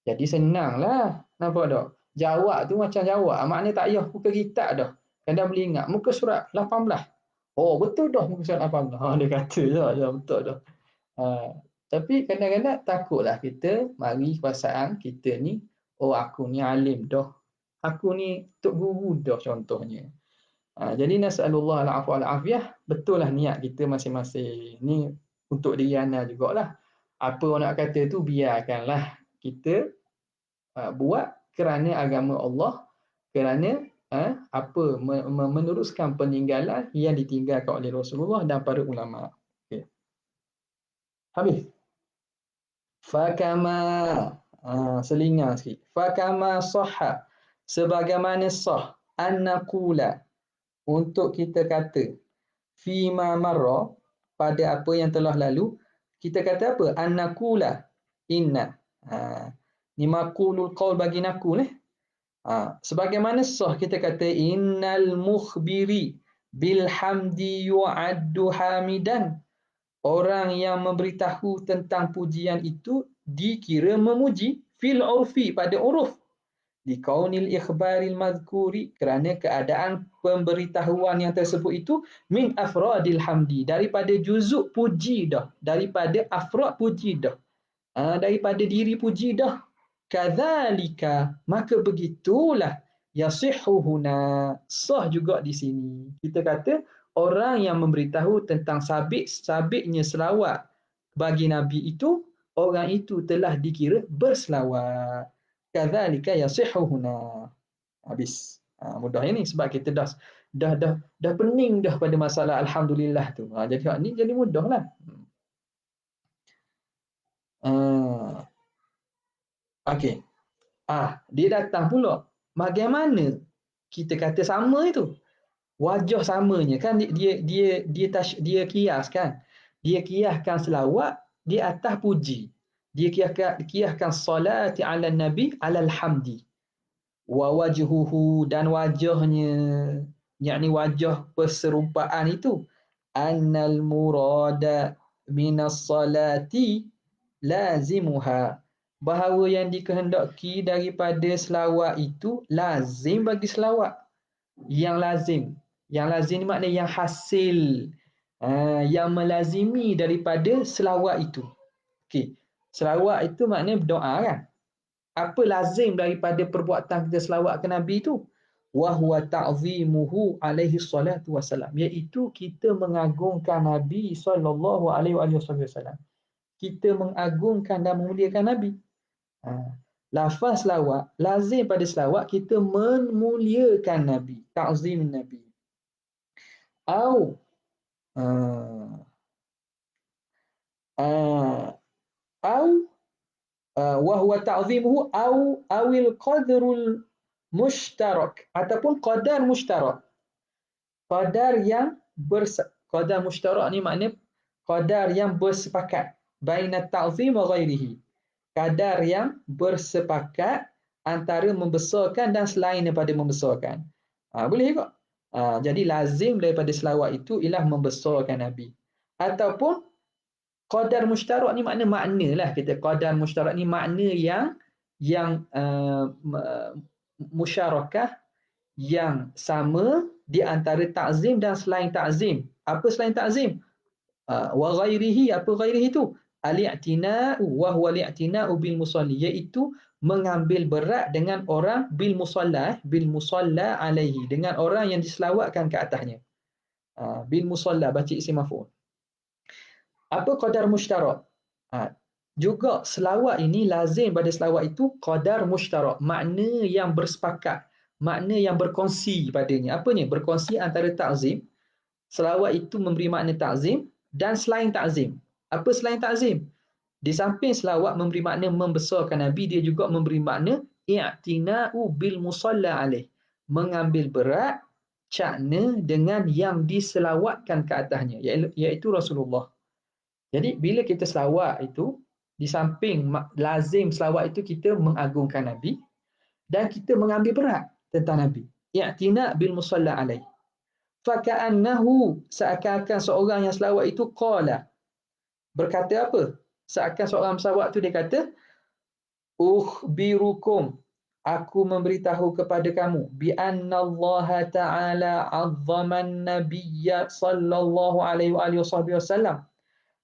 Jadi senanglah. Nampak tak? Jawab tu macam jawab. Maknanya tak payah buka kitab dah. Kadang boleh ingat. Muka surat 18. Oh, betul dah muka surat 18. Ha, dia kata dah. Ya, betul dah. Ha, tapi kadang-kadang takutlah kita mari perasaan kita ni, oh aku ni alim dah. Aku ni tok guru dah contohnya. Jadi nasallallahu al-afwa wal-afiyah, betul lah niat kita masing-masing. Ni untuk diri anda jugalah. Apa orang nak kata tu biarkanlah kita buat kerana agama Allah, kerana meneruskan peninggalan yang ditinggalkan oleh Rasulullah dan para ulama. Okay. Habis. Fakama selingan sikit. Fakama sahha, sebagaimana sah annaqula, untuk kita kata fima marra, pada apa yang telah lalu, kita kata apa? Annaqula inna. Ni maqulul qaul bagi nakul sebagaimana sah kita kata innal mukhbiri bilhamdi yu'addu hamidan, orang yang memberitahu tentang pujian itu dikira memuji fil urfi, pada uruf, di kaunil ikhbaril mazkuri, kerana keadaan pemberitahuan yang tersebut itu min afradil hamdi, daripada juzuk puji dah, daripada afrad puji dah, daripada diri puji dah. Kadzalika, maka begitulah, yasihhu huna, sah juga di sini. Kita kata orang yang memberitahu tentang sabitnya selawat bagi Nabi itu, orang itu telah dikira berselawat. Kadzalika yasihhu huna. Habis. Mudah ini sebab kita dah pening dah pada masalah alhamdulillah tu. Jadi hak ni jadi mudahlah. Okey. Dia datang pula. Bagaimana kita kata sama itu? Wajah samanya kan, dia kias kan. Dia kiaskan selawat di atas puji. Dia kiaskan salati ala nabi ala alhamdi. Wa wajhuhu, dan wajahnya, yakni wajah perserumpaan itu, annal murada minas salati lazimuha, bahawa yang dikehendaki daripada selawat itu lazim bagi selawat. Yang lazim ni maknanya yang hasil, yang melazimi daripada selawat itu. Okey, selawat itu maknanya berdoa kan. Apa lazim daripada perbuatan kita selawat ke Nabi itu? Wa huwa ta'zimuhu alaihi salatu wassalam, iaitu kita mengagungkan Nabi sallallahu alaihi wasallam. Kita mengagungkan dan memuliakan Nabi. Lafaz selawat, lazim pada selawat kita memuliakan Nabi, ta'zim Nabi. Au wa huwa ta'zimuhu awil qadrul mushtarak, ataupun qadar mushtarak. Qadar mushtarak ni maknanya qadar yang bersepakat baina ta'zim wa ghairihi. Kadar yang bersepakat antara membesarkan dan selain daripada membesarkan. Boleh juga. Jadi lazim daripada selawat itu ialah membesarkan Nabi. Ataupun qadar mushtarak ni maknalah kita qadar mushtarak ni makna yang musyarakah, yang sama di antara ta'zim dan selain ta'zim. Apa selain ta'zim? Wa ghairihi, apa ghairihi itu? Al-i'tina'u wa huwa al-i'tina'u bil musalli, iaitu mengambil berat dengan orang bil musalla alaihi, dengan orang yang diselawatkan ke atasnya. Bil musalla, baca isim maf'ul. Apa qadar mushtarak? Juga selawat ini lazim pada selawat itu qadar mushtarak, makna yang bersepakat, makna yang berkongsi padanya. Apanya? Berkongsi antara ta'zim. Selawat itu memberi makna ta'zim dan selain ta'zim. Apa selain ta'zim? Di samping selawat memberi makna membesarkan Nabi, dia juga memberi makna i'tina'u bil musalla alaih, mengambil berat cakna dengan yang diselawatkan ke atasnya, iaitu Rasulullah. Jadi bila kita selawat itu, di samping lazim selawat itu kita mengagungkan Nabi dan kita mengambil berat tentang Nabi. I'tina' bil musalla alaih. Faka'annahu, seakan-akan seorang yang selawat itu qala, berkata apa? Seakan seorang selawat itu dia kata ukhbirukum Aku memberitahu kepada kamu bi anna Allah Ta'ala 'azzaman nabiyya sallallahu alaihi wasallam.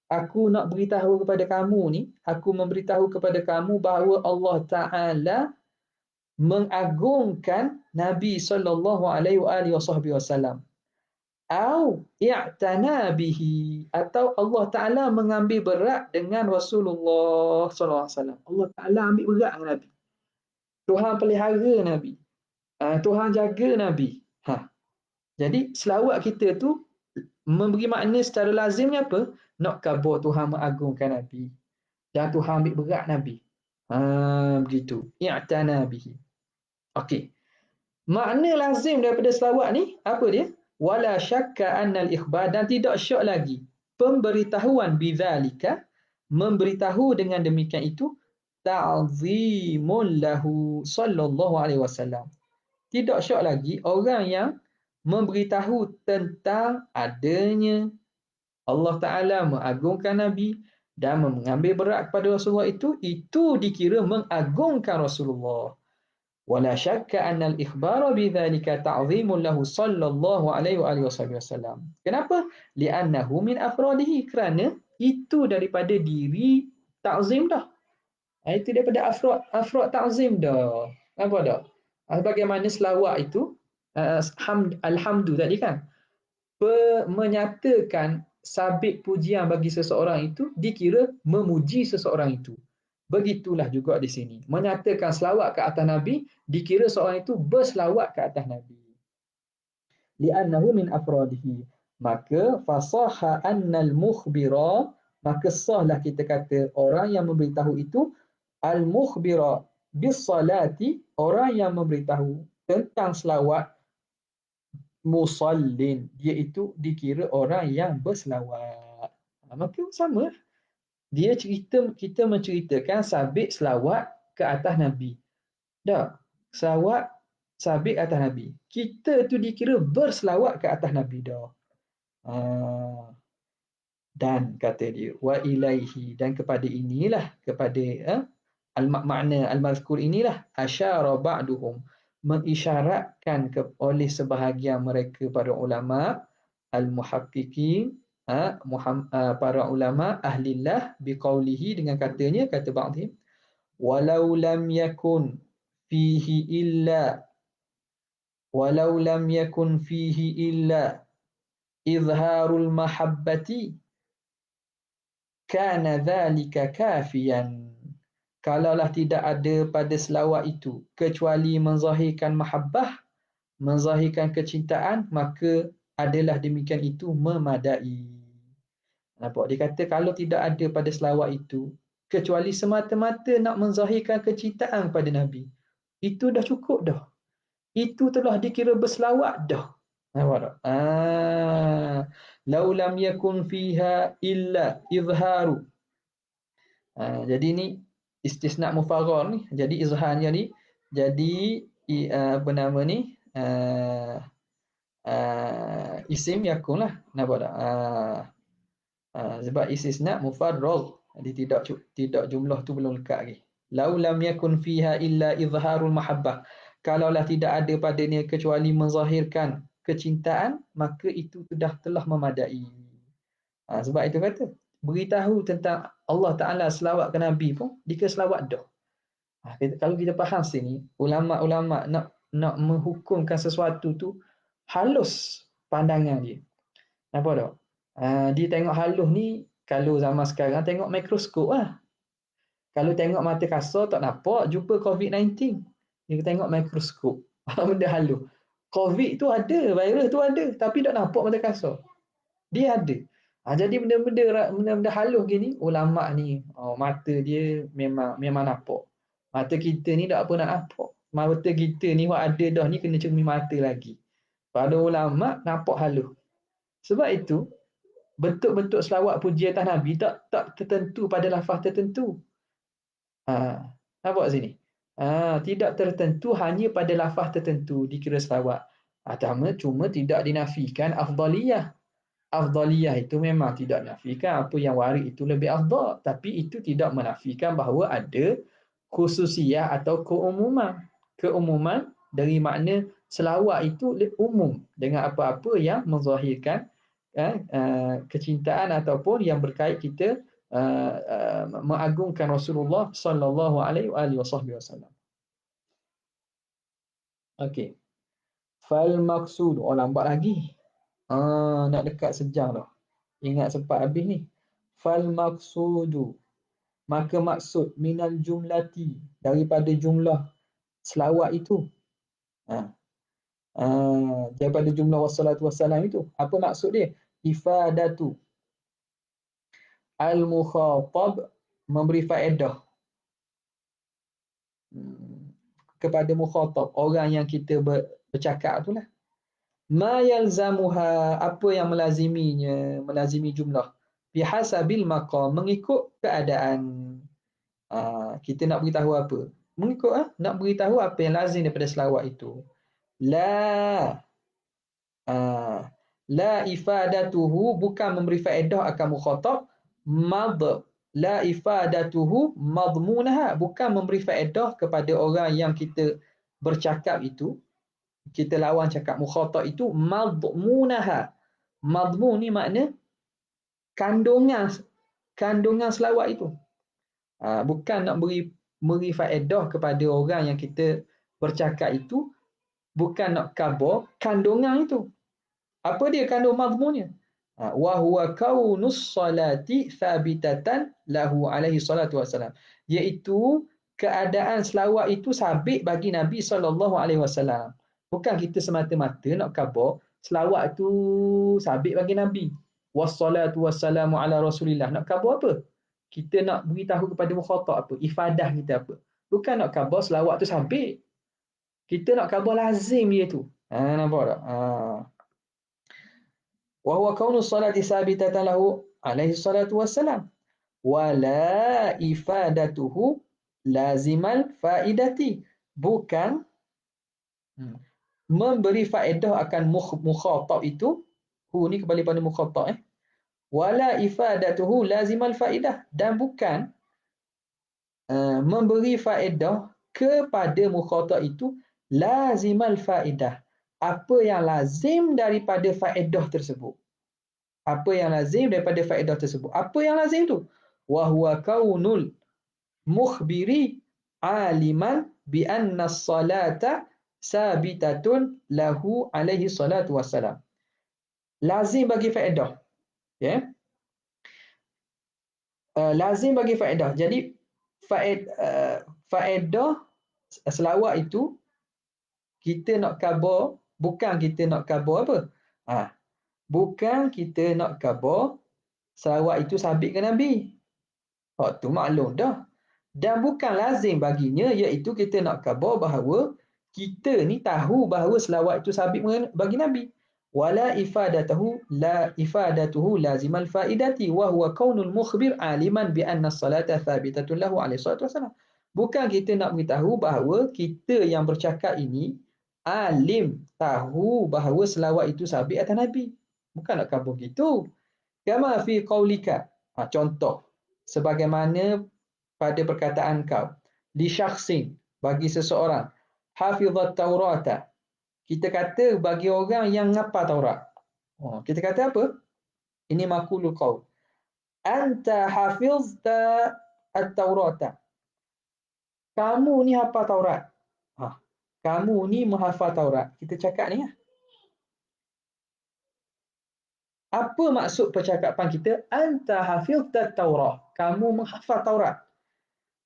Aku nak beritahu kepada kamu ni, aku memberitahu kepada kamu bahawa Allah Ta'ala mengagungkan Nabi sallallahu alaihi wasallam. Au i'tana bihi, atau Allah Ta'ala mengambil berat dengan Rasulullah sallallahu alaihi wasallam. Allah Ta'ala ambil berat dengan Nabi. Tuhan pelihara Nabi. Tuhan jaga Nabi. Jadi selawat kita tu memberi makna secara lazimnya apa? Nak khabar Tuhan mengagungkan Nabi. Dan Tuhan ambil berat Nabi. Begitu. I'tana bihi. Okey. Makna lazim daripada selawat ni, apa dia? Wala syakka annal ikhbar, dan tidak syak lagi pemberitahuan bidzalika, memberitahu dengan demikian itu, ta'zimun lahu sallallahu alaihi wasallam. Tidak syak lagi orang yang memberitahu tentang adanya Allah Ta'ala mengagungkan Nabi dan mengambil berat kepada Rasulullah, itu dikira mengagungkan Rasulullah. Wala syakka anna al-ikhbara bidzalika ta'zimun lahu sallallahu alaihi wasallam. Kenapa? Li'annahu min afradihi, kerana itu daripada diri ta'zim dah. Itu daripada afrad ta'zim dah. Apa dah? Bagaimana selawat itu, alhamdu tadi kan, menyatakan sabit pujian bagi seseorang itu dikira memuji seseorang itu. Begitulah juga di sini. Menyatakan selawat ke atas Nabi, dikira seorang itu berselawat ke atas Nabi. Li'annahu min afradihi. Maka fasaha annal mukhbira, maka sahlah kita kata orang yang memberitahu itu al-mukhbira bis salati, orang yang memberitahu tentang selawat, musallin, iaitu dikira orang yang berselawat. Maka sama, dia kita menceritakan sabit selawat ke atas Nabi. Dah, selawat sabit atas Nabi. Kita tu dikira berselawat ke atas Nabi dah. Dan kata dia, wa ilaihi, dan kepada inilah, kepada makna al-mazkur inilah, asyara ba'duhum, mengisyaratkan oleh sebahagian mereka para ulama al-muhaqqiqin, para ulama ahlillah, biqaulihi, dengan katanya, kata ba'dhim, walau lam yakun fihi illa izharul mahabbati kana dhalika kafiyan. Kalaulah tidak ada pada selawat itu kecuali menzahirkan mahabbah, menzahirkan kecintaan, maka adalah demikian itu memadai. Nampak? Dia kata kalau tidak ada pada selawat itu kecuali semata-mata nak menzahirkan kecintaan pada Nabi, itu dah cukup dah. Itu telah dikira berselawat dah. Nampak tak? Lau lam yakun fiha illa izharu. Jadi ni istisna mufarrar ni. Jadi izharnya ni, jadi apa nama ni, isim yakun lah. Nampak tak? Sebab istisna mufarrar, jadi tidak jumlah tu belum lekat lagi. Lau lam yakun fiha illa izharul mahabbah, kalaulah tidak ada padanya kecuali menzahirkan kecintaan, maka itu sudah telah memadai. Sebab itu kata, beritahu tentang Allah Ta'ala selawat ke Nabi pun dikira selawat dah. Kalau kita faham sini, ulama-ulama nak menghukumkan sesuatu tu halus pandangan dia. Nampak tak? Dia tengok halus ni, kalau zaman sekarang tengok mikroskop lah. Kalau tengok mata kasar tak nampak jumpa COVID-19. Dia tengok mikroskop. Benda halus. COVID tu ada, virus tu ada, tapi tak nampak mata kasar. Dia ada. Jadi benda-benda halus gini, ulama ni mata dia memang nampak. Mata kita ni tak apa nak nampak. Mata kita ni wak ada dah ni kena cermin mata lagi. Pada ulama nampak halus. Sebab itu bentuk-bentuk selawat puji atas Nabi tak tertentu pada lafaz tertentu. Nampak sini? Tidak tertentu hanya pada lafaz tertentu dikira selawat. Cuma tidak dinafikan afdaliyah. Afdaliyah itu memang tidak menafikan apa yang warid itu lebih afdal, tapi itu tidak menafikan bahawa ada khususiyah atau keumuman. keumuman dari makna selawat itu umum dengan apa-apa yang menzahirkan kecintaan ataupun yang berkait kita mengagungkan Rasulullah sallallahu alaihi wasallam. Okey. Fal maksud. Oh, lambat lagi. Nak dekat sejam dah. Ingat sempat habis ni. Fal maksudu. Maka maksud minal jumlati. Daripada jumlah selawat itu. Daripada jumlah wassalatu wassalam itu. Apa maksud dia? Ifadatu. Al-mukhatab. Memberi faedah. Kepada mukhatab. Orang yang kita bercakap tu lah. Ma yalzamuha, apa yang melaziminya, melazimi jumlah. Bihasabil maqam, mengikut keadaan. Kita nak beritahu apa? Mengikut nak beritahu apa yang lazim daripada selawat itu. La ifadatuhu, bukan memberi faedah akan mukhatab. La ifadatuhu madmunaha, bukan memberi faedah kepada orang yang kita bercakap itu. Kita lawan cakap mukhatab itu madmunaha. Madmun ni makna kandungan selawat itu. Bukan nak beri faedah kepada orang yang kita bercakap itu, bukan nak khabar kandungan itu. Apa dia kandung madmunnya? Wa huwa kaunus salati thabitatan lahu alaihi salatu wassalam, iaitu keadaan selawat itu sabit bagi Nabi SAW. Bukan kita semata-mata nak khabar selawat tu sabit bagi Nabi. Wassalatu wassalamu ala Rasulillah. Nak khabar apa? Kita nak beritahu kepada mukhatab apa? Ifadah kita apa? Bukan nak khabar selawat tu sabit. Kita nak khabar lazim dia tu. Nampak tak? Wa huwa kaunus salati sabitatan lahu alaihi salatu wassalam. Wala ifadatuhu lazimal faidati. Bukan memberi faedah akan mukhatab itu. Ni kembali pada mukhatab. Wala ifadatuhu lazimal faidah. Dan bukan memberi faedah kepada mukhatab itu lazimal faidah. Apa yang lazim daripada faedah tersebut. Apa yang lazim daripada faedah tersebut. Apa yang lazim tu? Wa huwa kaunul mukhbiri aliman bi anna as-salata sabitatun lahu alaihi salatu wassalam. Lazim bagi faedah. Lazim bagi faedah. Jadi faedah selawat itu kita nak khabar, bukan kita nak khabar apa? Bukan kita nak khabar selawat itu sabit ke Nabi. Tu maklum dah. Dan bukan lazim baginya, iaitu kita nak khabar bahawa kita ni tahu bahawa selawat itu sabit bagi Nabi. Wala ifadatuhu lazimal faidati wa huwa kaunul mukhbir aliman bi anna as-salata thabitatun lahu alaihi salatu wasalam. Bukan kita nak beritahu bahawa kita yang bercakap ini alim, tahu bahawa selawat itu sabit atas Nabi. Bukan nak khabar gitu. Kama fi qaulika. Contoh, sebagaimana pada perkataan kau, li syakhsin, bagi seseorang, hafizat taurata, kita kata bagi orang yang ngapal Taurat. Kita kata apa? Ini maqulul qaul. Anta hafizta at-taurata. Kamu ni hafal Taurat. Kamu ni menghafal Taurat. Kita cakap ni. Apa maksud percakapan kita? Anta hafizta at-taurah. Kamu menghafal Taurat.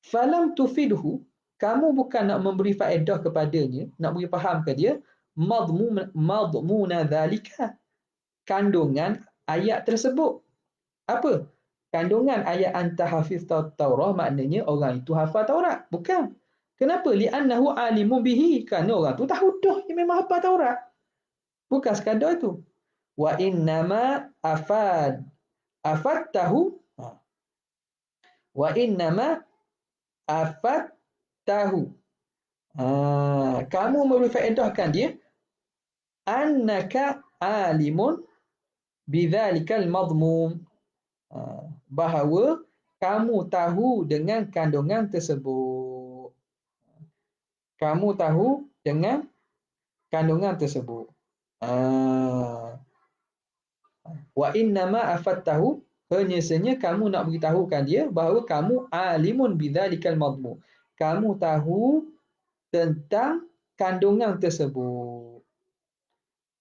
Falam tufidhu. Kamu bukan nak memberi faedah kepadanya, nak beri faham ke dia, madmuna dhalika, kandungan ayat tersebut. Apa? Kandungan ayat anta hafizta taurah maknanya orang itu hafal Taurat. Bukan. Kenapa? Li'annahu alimun bihi. Kerana orang tu tahu dah dia memang hafal Taurat. Bukan sekadar itu. Wa innama afadtahu. Wa innama afadtahu. Kamu memberi faedahkan dia annaka alimun bidzalikal madmum, bahawa kamu tahu dengan kandungan tersebut. kamu tahu dengan kandungan tersebut. Wa innama afattahu, hanya kamu nak beritahukan dia bahawa kamu alimun bidzalikal madmu. Kamu tahu tentang kandungan tersebut.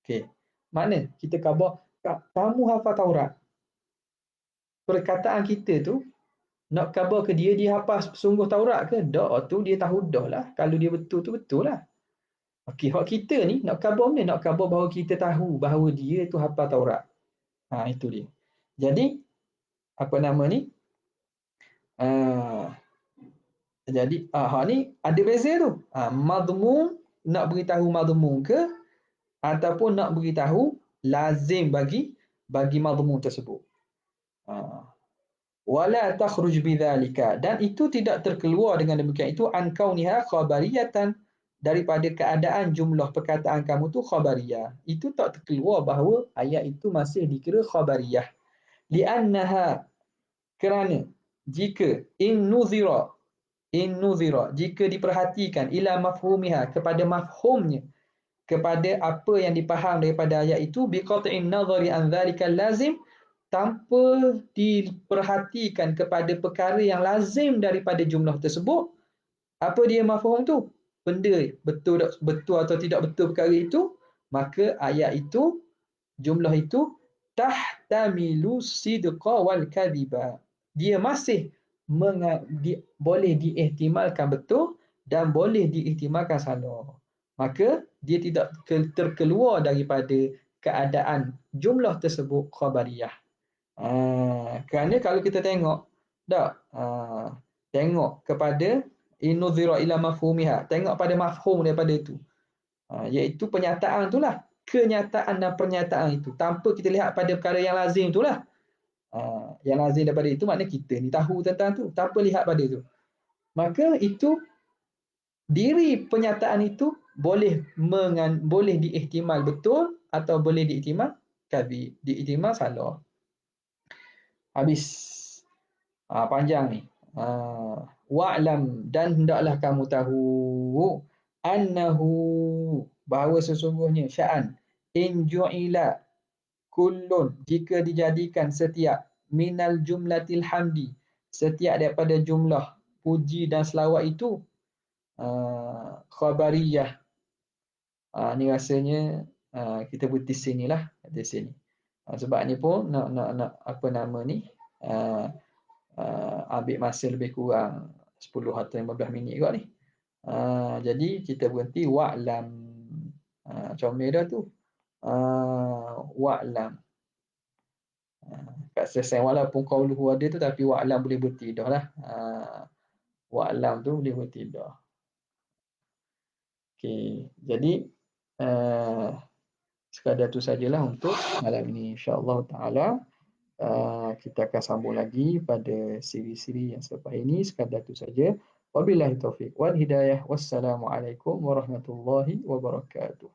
Okey. Mana kita khabar kamu hafal Taurat. Perkataan kita tu nak khabar ke dia hafal sungguh Taurat ke? Tak, tu dia tahu dah lah. Kalau dia betul tu betul lah. Okey, hak kita ni nak khabar mana? Nak khabar bahawa kita tahu bahawa dia tu hafal Taurat. Itu dia. Jadi apa nama ni? Jadi hak ni ada beza tu. Madmum nak beritahu madmum ke ataupun nak beritahu lazim bagi madmum tersebut. Wala takhruj bidzalika, dan itu tidak terkeluar dengan demikian itu an kauniha khabariyatan, daripada keadaan jumlah perkataan kamu tu khabariyah. Itu tak terkeluar bahawa ayat itu masih dikira khabariyah. Li'annaha, kerana jika in nuzira, jika diperhatikan ila mafhumiha, kepada mafhumnya, kepada apa yang dipaham daripada ayat itu, biqat'in nazari an dzalikal lazim, tanpa diperhatikan kepada perkara yang lazim daripada jumlah tersebut. Apa dia mafhum tu? Benda betul atau tidak betul perkara itu, maka ayat itu, jumlah itu tahtamilu sidqa wal kadhiba. Dia masih boleh diihtimalkan betul dan boleh diihtimalkan salah. Maka dia tidak terkeluar daripada keadaan jumlah tersebut khabariyah. Kerana kalau kita tengok tengok kepada inuzira ila mafhumiha, tengok pada mafhum daripada itu, iaitu penyataan itulah, kenyataan dan pernyataan itu, tanpa kita lihat pada perkara yang lazim itulah. Yang lazim daripada itu maknanya kita ni tahu tentang tu, tanpa lihat pada itu, maka itu diri pernyataan itu boleh diihtimal betul atau boleh diihtimal kadhib, diihtimal salah. Habis. Panjang ni. Wa'lam, dan hendaklah kamu tahu, annahu, bahawa sesungguhnya sya'an, in ju'ila kullun, jika dijadikan setiap, minal jumlatil hamdi, setiap daripada jumlah puji dan selawat itu, khabariyah. Ni rasanya kita berhenti sinilah, di sini. Sebab ni pun nak apa nama ni, ambil masa lebih kurang 10 atau 15 minit kot ni. Jadi kita berhenti wa'lam. Comel dah tu. Wa'lam. Kat selesai walaupun qauluhu ada tu, tapi wa'lam boleh berhenti dah lah. Wa'lam tu boleh berhenti dah. Okey, jadi sekadar tu sajalah untuk malam ini, insya-Allah taala. Kita akan sambung lagi pada siri-siri yang selepas ini. Sekadar itu saja. Wabillahi taufiq wal hidayah. Wassalamualaikum warahmatullahi wabarakatuh.